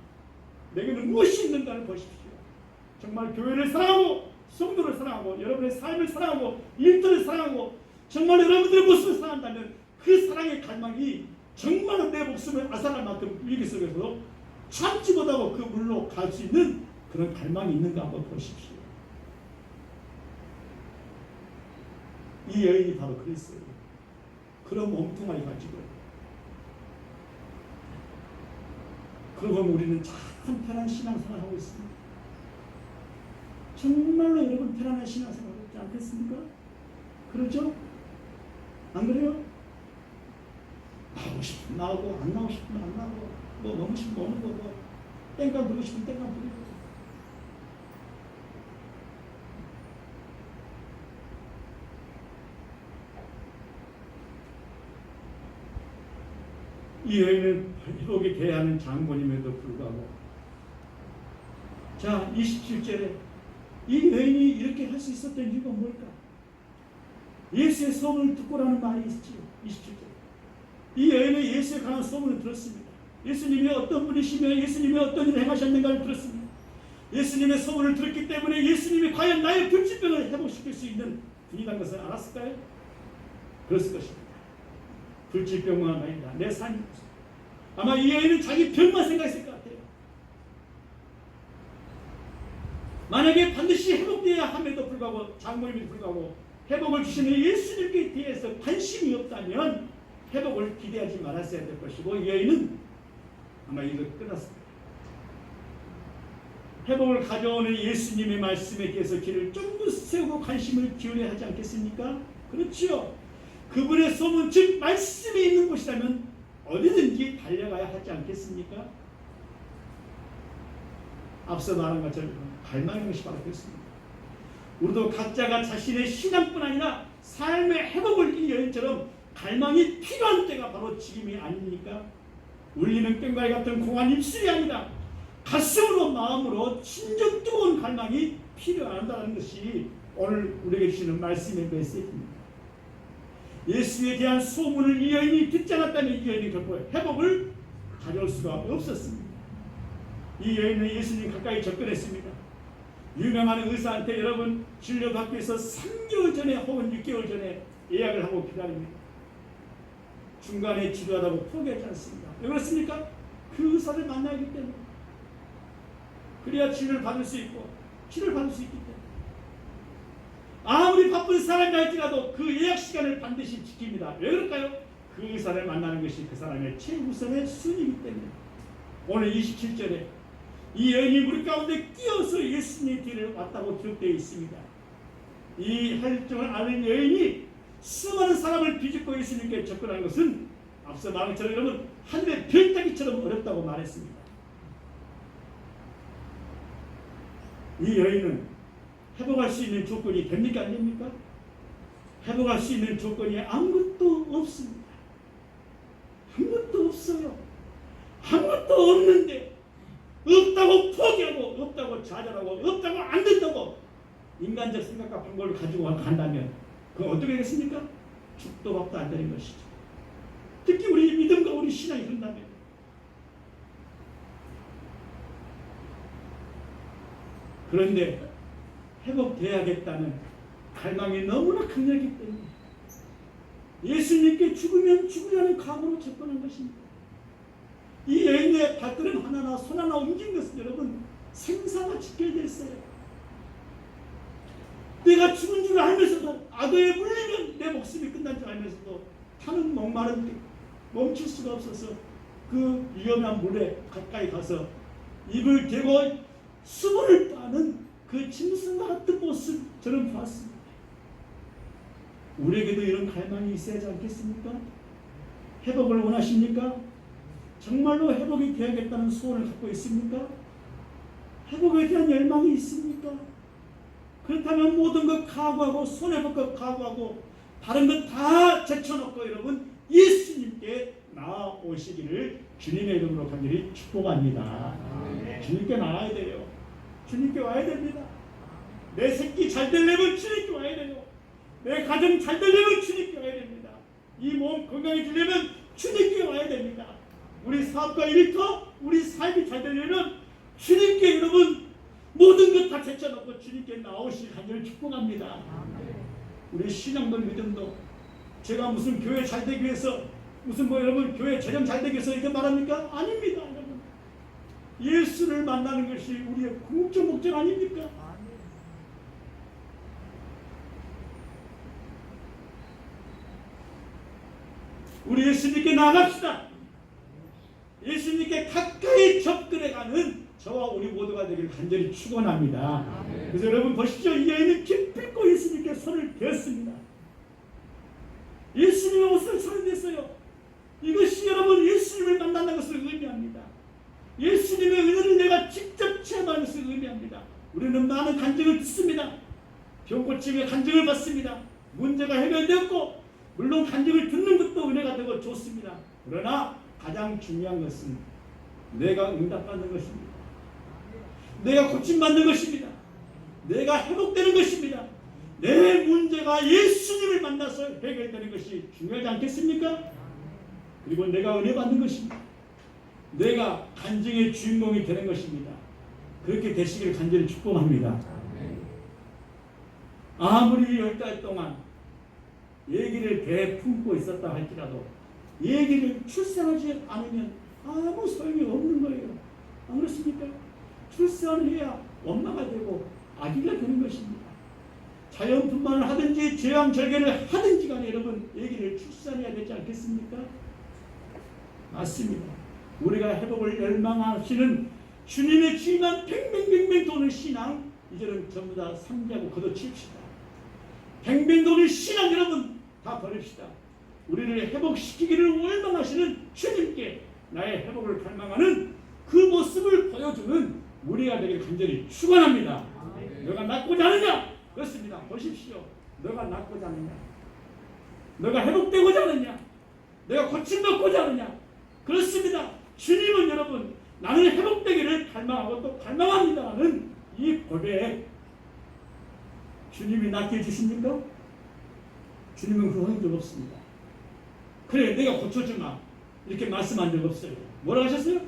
내게는 무엇이 있는가를 보십시오. 정말 교회를 사랑하고 성도를 사랑하고 여러분의 삶을 사랑하고 일터를 사랑하고 정말 여러분들의 모습을 사랑한다면 그 사랑의 갈망이 정말로 내 목숨을 앗아갈 만큼 위기 속에서도 참지 못하고 그 물로 갈 수 있는 그런 갈망이 있는가 한번 보십시오. 이 여인이 바로 그랬어요. 그런 몸뚱아리 가지고. 그러고 우리는 참 편한 신앙생활을 하고 있습니다. 정말로 여러분 편안한 신앙생활을 하지 않겠습니까? 그렇죠? 안 그래요? 나오고 싶으면 나오고 안 나오고 싶으면 안 나오고 뭐 너무 싶으면 오는 거고 땡깡 부르고 싶으면 땡깡 부르고. 이 여인은 회복이 돼야 하는 장본임에도 불구하고, 자 27절에 이 여인이 이렇게 할 수 있었던 이유가 뭘까? 예수의 소문을 듣고라는 말이 있죠. 27절. 이 여인은 예수에 관한 소문을 들었습니다. 예수님이 어떤 분이시며 예수님이 어떤 일을 행하셨는가를 들었습니다. 예수님의 소문을 들었기 때문에 예수님이 과연 나의 불치병을 회복시킬 수 있는 분이라는 것을 알았을까요? 그랬을 것입니다. 불치병만 아니라 내 삶이 아마 이 여인은 자기 병만 생각했을 것 같아요. 만약에 반드시 회복되어야 함에도 불구하고 장모님에도 불구하고 회복을 주시는 예수님께 대해서 관심이 없다면 회복을 기대하지 말았어야 될 것이고 이 여인은 아마 이걸 끊었습니다. 회복을 가져오는 예수님의 말씀에 대해서 귀를 쫑긋 세우고 관심을 기울여야 하지 않겠습니까? 그렇지요. 그분의 소문 즉 말씀에 있는 곳이라면 어디든지 달려가야 하지 않겠습니까? 앞서 말한 것처럼 갈망하는 것이 바로 그렇습니다. 우리도 각자가 자신의 신앙뿐 아니라 삶의 회복을 이룬 여인처럼 갈망이 필요한 때가 바로 지금이 아닙니까? 울리는 꽹과리 같은 공한 입술이 아니라 가슴으로 마음으로 진정 뜨거운 갈망이 필요하다는 것이 오늘 우리에게 주시는 말씀의 메시지입니다. 예수에 대한 소문을 이 여인이 듣지 않았다면 이 여인이 결코 회복을 가져올 수가 없었습니다. 이 여인은 예수님 가까이 접근했습니다. 유명한 의사한테 여러분 진료받기 위해서 3개월 전에 혹은 6개월 전에 예약을 하고 기다립니다. 중간에 치료하다고 포기하지 않습니다. 왜 그렇습니까? 그 의사를 만나기 때문에. 그래야 치료를 받을 수 있고 치료를 받을 수 있기 때문에. 아무리 바쁜 사람이 할지라도 그 예약 시간을 반드시 지킵니다. 왜 그럴까요? 그 의사를 만나는 것이 그 사람의 최우선의 순위이기 때문에. 오늘 27절에 이 여인이 무리 가운데 끼어서 예수님의 뒤를 왔다고 기록되어 있습니다. 이 혈증을 앓는 여인이 수많은 사람을 비집고 예수님께 접근한 것은 앞서 말한 것처럼 여러분 하늘의 별따기처럼 어렵다고 말했습니다. 이 여인은 회복할 수 있는 조건이 됩니까? 안 됩니까? 회복할 수 있는 조건이 아무것도 없습니다. 아무것도 없어요. 아무것도 없는데 없다고 포기하고 없다고 좌절하고 없다고 안 된다고 인간적 생각과 방법을 가지고 간다면 그건 어떻게 되겠습니까? 죽도 밥도 안 되는 것이죠. 특히 우리 믿음과 우리 신앙이 그런다면 그런데 회복돼야겠다는 갈망이 너무나 강력하기 때문에 예수님께 죽으면 죽으려는 각오로 접근한 것입니다. 이 여인의 발걸음 하나나 손 하나 옮긴 것은 여러분 생사가 직결되어 있어요. 내가 죽은 줄 알면서도 악어에 물리면 내 목숨이 끝난 줄 알면서도 타는 목마른 멈출 수가 없어서 그 위험한 물에 가까이 가서 입을 대고 수분을 따는 그 짐승과 같은 모습 저는 보았습니다. 우리에게도 이런 갈망이 있어야 하지 않겠습니까? 회복을 원하십니까? 정말로 회복이 되어야겠다는 소원을 갖고 있습니까? 회복에 대한 열망이 있습니까? 그렇다면 모든 것 각오하고 손해볼 것 각오하고 다른 것 다 제쳐놓고 여러분 예수님께 나아오시기를 주님의 이름으로 간절히 축복합니다. 주님께 나와야 돼요. 주님께 와야 됩니다. 내 새끼 잘 되려면 주님께 와야 돼요. 내 가정 잘 되려면 주님께 와야 됩니다. 이 몸 건강해지려면 주님께 와야 됩니다. 우리 사업과 일터 우리 삶이 잘 되려면 주님께 여러분 모든 것 다 제쳐놓고 주님께 나오실 간절히 축복합니다. 우리 신앙도 믿음도 제가 무슨 교회 잘 되기 위해서 무슨 뭐 여러분 교회 재정 잘 되기 위해서 이렇게 말합니까? 아닙니다. 여러분 예수를 만나는 것이 우리의 궁극적 목적 아닙니까? 우리 예수님께 나갑시다. 예수님께 가까이 접근해가는 저와 우리 모두가 되기를 간절히 축원합니다. 그래서 여러분 보십시오. 이 여인은 기필코 예수님께 손을 대었습니다. 예수님의 옷을 손을 댔어요. 이것이 여러분 예수님을 만난다는 것을 의미합니다. 예수님의 은혜를 내가 직접 체험하는 것을 의미합니다. 우리는 많은 간증을 듣습니다. 병 고침의 간증을 받습니다. 문제가 해결되었고 물론 간증을 듣는 것도 은혜가 되고 좋습니다. 그러나 가장 중요한 것은 내가 응답받는 것입니다. 내가 고침받는 것입니다. 내가 회복되는 것입니다. 내 문제가 예수님을 만나서 해결되는 것이 중요하지 않겠습니까? 그리고 내가 은혜 받는 것입니다. 내가 간증의 주인공이 되는 것입니다. 그렇게 되시기를 간절히 축복합니다. 아무리 10달 동안 얘기를 대품고 있었다 할지라도 얘기를 출산하지 않으면 아무 소용이 없는 거예요. 안 그렇습니까? 출산을 해야 엄마가 되고 아기가 되는 것입니다. 자연 분만을 하든지 제왕절개를 하든지 간에 여러분 얘기를 출산해야 되지 않겠습니까? 맞습니다. 우리가 회복을 열망하시는 주님의 주의만 뱅뱅뱅뱅 도는 신앙, 이제는 전부 다 상기하고 걷어치웁시다. 뱅뱅 도는 신앙 여러분 다 버립시다. 우리를 회복시키기를 원망하시는 주님께 나의 회복을 갈망하는 그 모습을 보여주는 우리가 되길 간절히 축원합니다. 너가 낫고자 하느냐? 그렇습니다. 보십시오. 너가 낫고자 하느냐? 너가 회복되고자 하느냐? 내가 고침받고자 하느냐? 그렇습니다. 주님은 여러분 나는 회복되기를 갈망하고 또 갈망합니다라는 이 고백, 주님이 낫게 해주십니까? 주님은 그거 한 적 없습니다. 그래 내가 고쳐주마 이렇게 말씀한 적 없어요. 뭐라 하셨어요?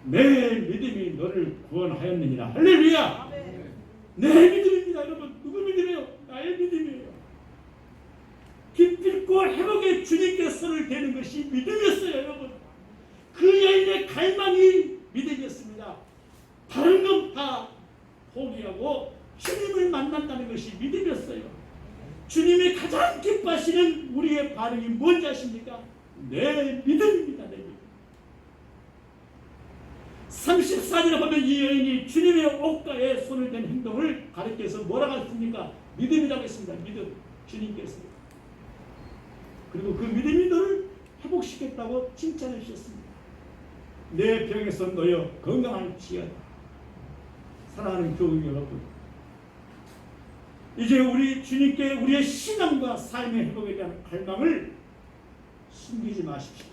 내 믿음이 너를 구원하였느니라. 할렐루야. 내 믿음입니다. 여러분 누구 믿음이에요? 나의 믿음이에요. 기필코 회복의 주님께 손을 대는 것이 믿음이었어요. 여러분 그 여인의 갈망이 믿음이었습니다. 다른 것 다 포기하고 주님을 만난다는 것이 믿음이었어요. 주님이 가장 기뻐하시는 우리의 반응이 뭔지 아십니까? 내 믿음입니다. 내 믿음. 34절에 보면 이 여인이 주님의 옷가에 손을 댄 행동을 가르쳐서 뭐라고 했습니까? 믿음이라고 했습니다. 믿음. 주님께서. 그리고 그 믿음이 너를 회복시켰다고 칭찬해 주셨습니다. 내 병에서 놓여 건강할지어다. 사랑하는 교우 여러분, 이제 우리 주님께 우리의 신앙과 삶의 회복에 대한 갈망을 숨기지 마십시오.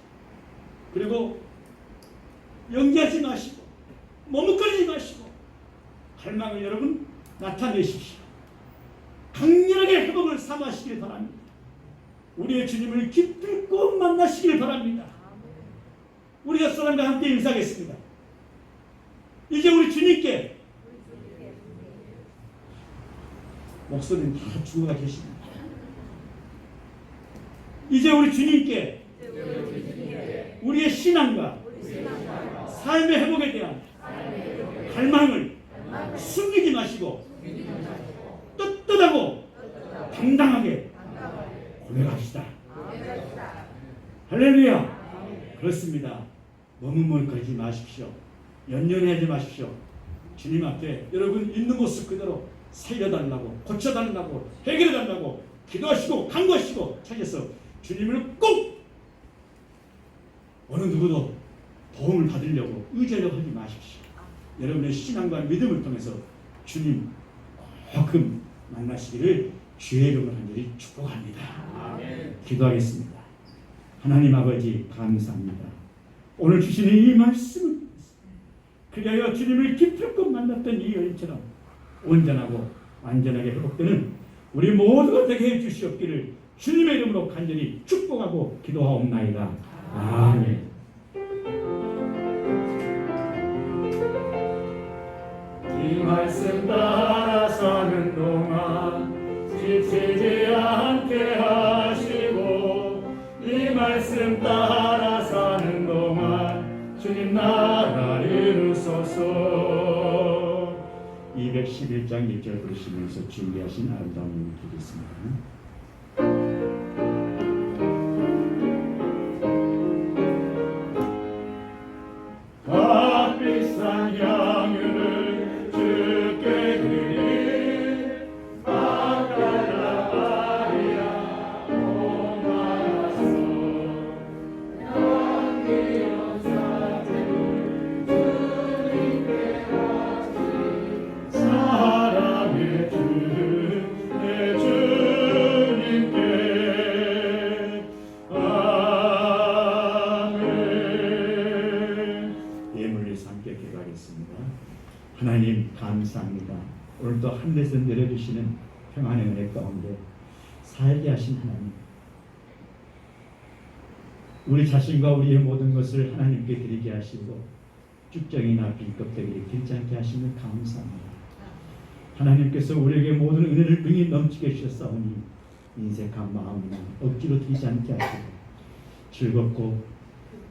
그리고 연기하지 마시고 머뭇거리지 마시고 갈망을 여러분 나타내십시오. 강렬하게 회복을 삼으시길 바랍니다. 우리의 주님을 기필코 만나시길 바랍니다. 우리가 사람과 함께 인사하겠습니다. 이제 우리 주님께 목소리는 다 죽어가 계십니다. 이제 우리 주님께 우리의 신앙과 삶의 회복에 대한 갈망을 숨기지 마시고 떳떳하고 당당하게 고백합시다. 할렐루야. 그렇습니다. 머뭇머뭇거리지 마십시오. 연연하지 마십시오. 주님 앞에 여러분 있는 모습 그대로 살려달라고, 고쳐달라고, 해결해달라고 기도하시고 간구하시고 찾아서 주님을 꼭 어느 누구도 도움을 받으려고 의지하려고 하지 마십시오. 여러분의 신앙과 믿음을 통해서 주님 꼭 만나시기를 주의 이름으로 간절히 축복합니다. 아멘. 기도하겠습니다. 하나님 아버지 감사합니다. 오늘 주시는 이 말씀을 그리하여 주님을 기필코 만났던 이 여인처럼 온전하고 완전하게 회복되는 우리 모두가 되게 해주시옵기를 주님의 이름으로 간절히 축복하고 기도하옵나이다. 아멘. 이 말씀 따라 사는 동안 지치지 않게 하시고 이 말씀 따라 사는 동안 주님 나라 이루소서. 211장 1절 부르시면서 준비하신 아름다운 음을 드리겠습니다. 값비싼 향유를 주께 드리 아까라 마리아 오마라서 향기로운 사랑을 주님께 하시 사랑의 내 주님께 함께 기도하겠습니다. 하나님 감사합니다. 오늘도 하늘에서 내려주시는 평안의 은혜 가운데 살게 하신 하나님, 우리 자신과 우리의 모든 것을 하나님께 드리게 하시고 쭉정이나 빌껍데기를 길지 않게 하시면 감사합니다. 하나님께서 우리에게 모든 은혜를 능히 넘치게 주셨사오니 인색한 마음이나 억지로 드리지 않게 하시고 즐겁고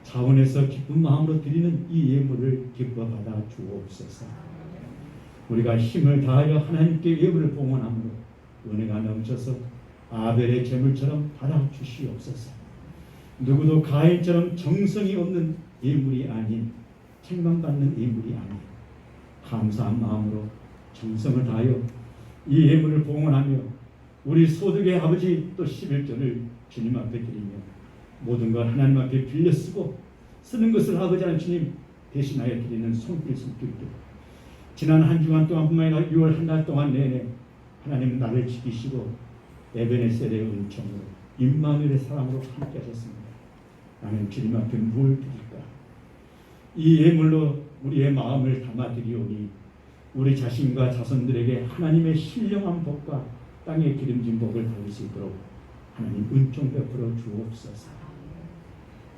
자원에서 기쁜 마음으로 드리는 이 예물을 기뻐 받아 주옵소서. 우리가 힘을 다하여 하나님께 예물을 봉헌함으로 은혜가 넘쳐서 아벨의 제물처럼 받아 주시옵소서. 누구도 가인처럼 정성이 없는 예물이 아닌 책망받는 예물이 아닌 감사한 마음으로 정성을 다하여 이 예물을 봉헌하며 우리 소득의 아버지 또 11조를 주님 앞에 드리며 모든 걸 하나님 앞에 빌려 쓰는 것을 아버지 하나님 주님 대신하여 드리는 손길도 지난 한 주간 동안뿐만 아니라 6월 한 달 동안 내내 하나님 나를 지키시고 에베네셀의 은총으로 임마누엘의 사랑으로 함께 하셨습니다. 나는 주님 앞에 뭘 드릴까? 이 예물로 우리의 마음을 담아드리오니 우리 자신과 자손들에게 하나님의 신령한 복과 땅에 기름진 복을 받을 수 있도록 하나님 은총 베풀어 주옵소서.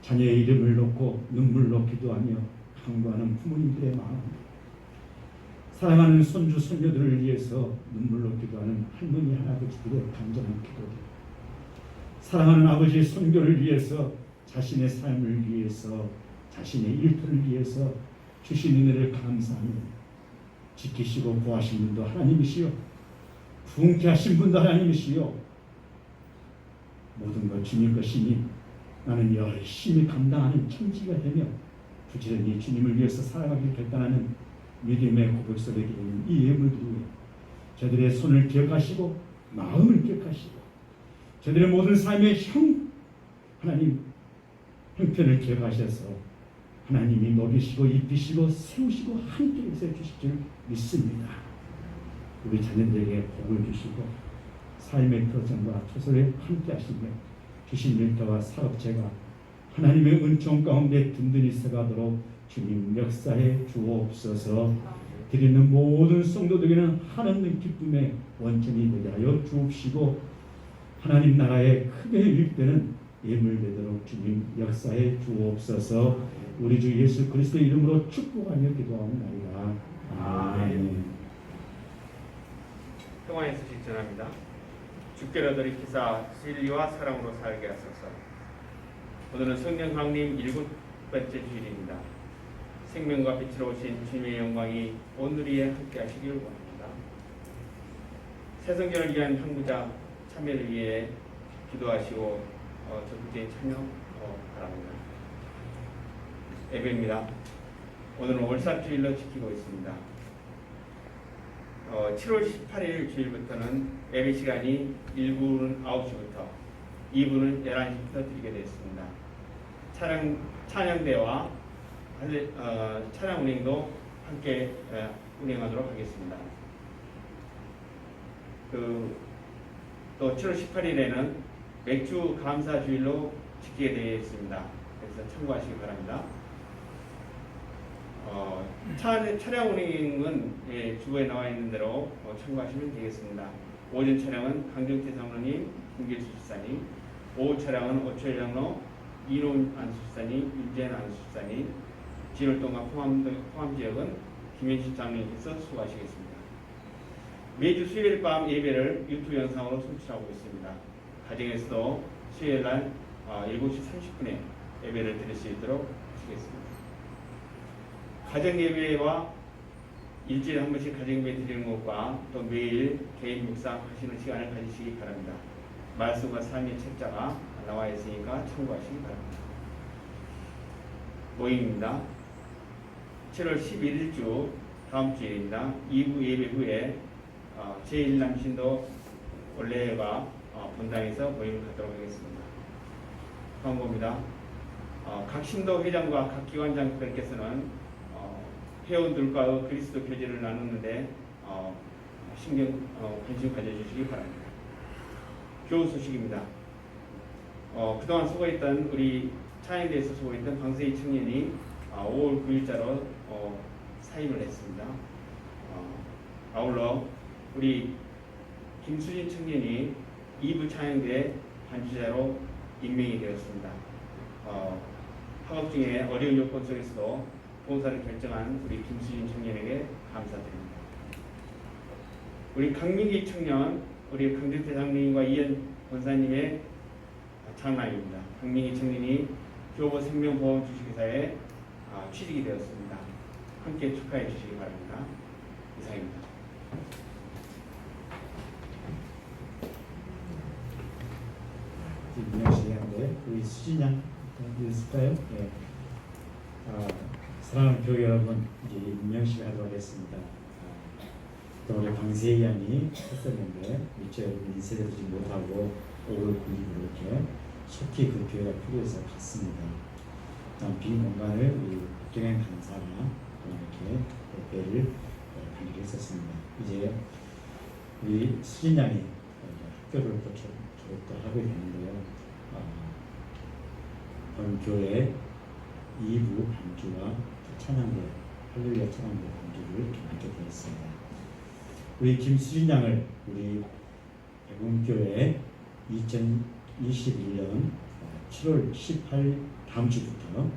자녀의 이름을 놓고 눈물로 기도하며 간구하는 부모님들의 마음, 사랑하는 손주 손녀들을 위해서 눈물로 기도하는 할머니 할아버지들의 간절한 기도, 사랑하는 아버지 손교를 위해서 자신의 삶을 위해서 자신의 일터를 위해서 주신 은혜를 감사하며 지키시고 구하신 분도 하나님이시요 부흥케 하신 분도 하나님이시요 모든 것 주님 것이니 나는 열심히 감당하는 천지가 되며 부지런히 주님을 위해서 살아가기를 결단하는 믿음의 고백 속에 드리는 이 예물들 위해 저들의 손을 기억하시고 마음을 기억하시고 저들의 모든 삶의 하나님 형편을 기억하셔서 하나님이 먹이시고 입히시고 세우시고 함께 해주실 줄 믿습니다. 우리 자녀들에게 복을 주시고 삶의 표정과 초소에 함께 하시며 주신 일터와 사업체가 하나님의 은총 가운데 든든히 서가도록 주님 역사해 주옵소서. 드리는 모든 성도들에게는 하나님의 기쁨의 원천이 되게 하여 주옵시고 하나님 나라에 크게 유익되는 예물 되도록 주님 역사해 주옵소서. 우리 주 예수 그리스도의 이름으로 축복하며 기도하옵나이다. 아멘. 평화의 소식 전합니다. 주께로 돌이키사 진리와 사랑으로 살게 하소서. 오늘은 성령 강림 7번째 주일입니다. 생명과 빛으로 오신 주님의 영광이 온 누리에 함께 하시길 원합니다. 새성전을 위한 항구자 참여를 위해 기도하시고 적극적인 참여 바랍니다. 예배입니다. 오늘은 월삭주일로 지키고 있습니다. 7월 18일 주일부터는 예배 시간이 1부는 9시부터 2부는 11시부터 드리게 되었습니다. 찬양대와 차량 운행도 함께 운행하도록 하겠습니다. 또 7월 18일에는 맥주 감사 주일로 지키게 되어 있습니다. 그래서 참고하시기 바랍니다. 차량 운행은 주보에 나와 있는 대로 참고하시면 되겠습니다. 오전 차량은 강정태 장로님, 김길수 집사님, 오후 차량은 오철 장로, 이노 안수집사님, 윤재현 안수집사님, 진월동과 포함 지역은 김현식 장로님께서 수고하시겠습니다. 매주 수요일 밤 예배를 유튜브 영상으로 송출하고 있습니다. 가정에서도 수요일 날 7시 30분에 예배를 드릴 수 있도록 하시겠습니다. 가정 예배와 일주일에 한 번씩 가정 예배 드리는 것과 또 매일 개인 묵상하시는 시간을 가지시기 바랍니다. 말씀과 삶의 책자가 나와 있으니까 참고하시기 바랍니다. 모임입니다. 7월 11일 다음 주일입니다. 2부 예배 후에 제1남신도 원래가 본당에서 모임을 갖도록 하겠습니다. 광고입니다. 각 신도 회장과 각 기관장들께서는 회원들과 그리스도 교제를 나누는데 관심 가져주시기 바랍니다. 교우 소식입니다. 그동안 수고했던 우리 차양대에서 수고했던 방세희 청년이 5월 9일자로 사임을 했습니다. 아울러 우리 김수진 청년이 2부 차양대 반주자로 임명이 되었습니다. 학업 중에 어려운 요건 속에서도 봉사를 결정한 우리 김수진 청년에게 감사드립니다. 우리 강민기 청년, 우리 강정태 장로님과 이현 권사님의 장남입니다. 강민기 청년이 교보 생명보험 주식회사에 취직이 되었습니다. 함께 축하해 주시기 바랍니다. 이상입니다. 안녕하세요. 우리 수진 양 있을까요? 네. 사랑하는 교회 여러분, 이제 임명식 하도록 하겠습니다. 또 우리 방세희 양이 했었는데 일제 여러분 인쇄를 주지 못하고 5월 9일로 이렇게 속히 그 교회가 필요해서 갔습니다. 다음 빈 공간을 우리 국경행 강사가 이렇게 배를 관리를 했었습니다. 이제 우리 수진 양이 학교를 또 졸업도 하게 되는데요. 본 교회 2부 반주와 찬양대, 할렐루야 찬양대 반주를 이렇게 맡게 되었습니다. 우리 김수진 양을 우리 백운교회 2021년 7월 18일 다음 주부터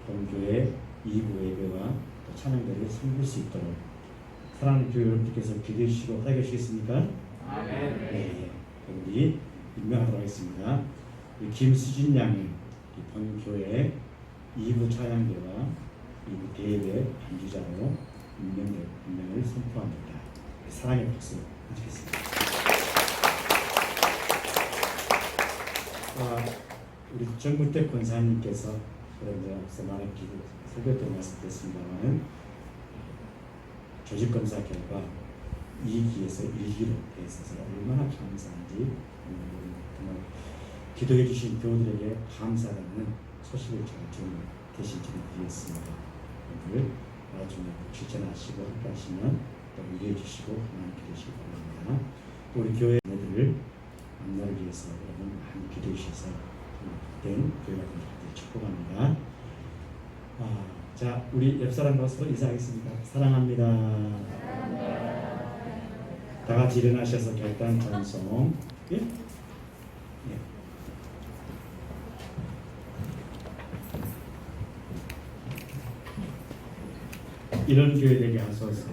본교회 2부 예배와 또 찬양대를 섬길 수 있도록 사랑하는 교회 여러분들께서 기도해 주시고 허락해 주시겠습니까? 아멘. 네, 우리 임명하도록 하겠습니다. 우리 김수진 양이 본교회 2부 찬양대와 2부 대예배 반주자로 임명을 선포합니다. 사랑의 박수 해주겠습니다. 우리 정무택 권사님께서 앞서 많은 기도 설교 때 말씀드렸습니다만 조직검사 결과 2기에서 1기로 돼 있어서 얼마나 감사한지 정말 기도해 주신 교우들에게 감사하는 소식을 좀 대신 드리겠습니다. 오늘 나중에 실천하시고 함께 하시면 또 위로해 주시고 하나님께 되시기 바랍니다. 우리 교회 애들을 만나기 위해서 여러분 많이 기도해 주셔서 복된 교회가 되기를 축복합니다. 자, 우리 옆사람과 서로 인사하겠습니다. 사랑합니다. 다 같이 일어나셔서 결단 찬송. 예? 예. 이런 교회 되게 하소서.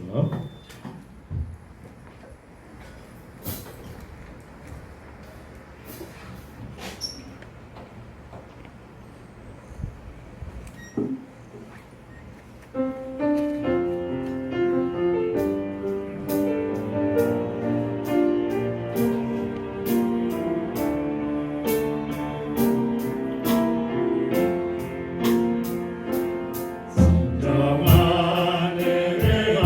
성경안에 내가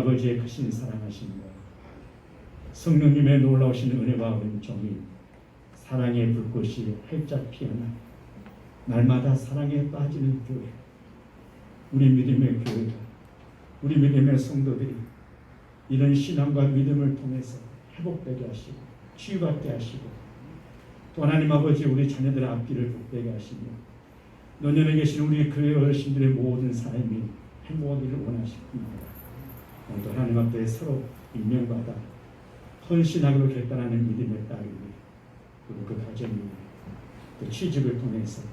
아버지의 크신 사랑하심과 성령님의 놀라우신 은혜와 은총이 사랑의 불꽃이 활짝 피어나 날마다 사랑에 빠지는 교회, 우리 믿음의 교회가, 우리 믿음의 성도들이 이런 신앙과 믿음을 통해서 회복되게 하시고 치유받게 하시고 또 하나님 아버지 우리 자녀들의 앞길을 복되게 하시며 노년에 계신 우리 교회 어르신들의 모든 삶이 행복하기를 원하십니다. 오늘도 하나님 앞에 서로 임명받아 헌신하기로 결단하는 믿음의 딸이 그리고 그 가정이 또 취직을 통해서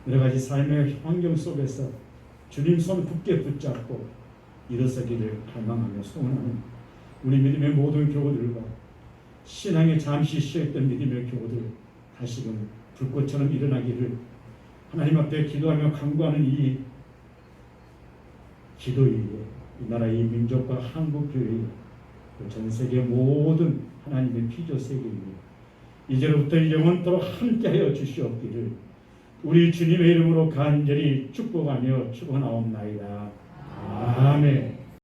여러 가지 삶의 환경 속에서 주님 손 굳게 붙잡고 일어서기를 갈망하며 소원하는 우리 믿음의 모든 교우들과 신앙에 잠시 쉬어있던 믿음의 교우들 다시금 불꽃처럼 일어나기를 하나님 앞에 기도하며 간구하는 이 기도에 이 나라 이 민족과 한국교회 전 세계 모든 하나님의 피조 세계에 이제로부터 영원토록 함께하여 주시옵기를 우리 주님의 이름으로 간절히 축복하며 축원하옵나이다. 아멘.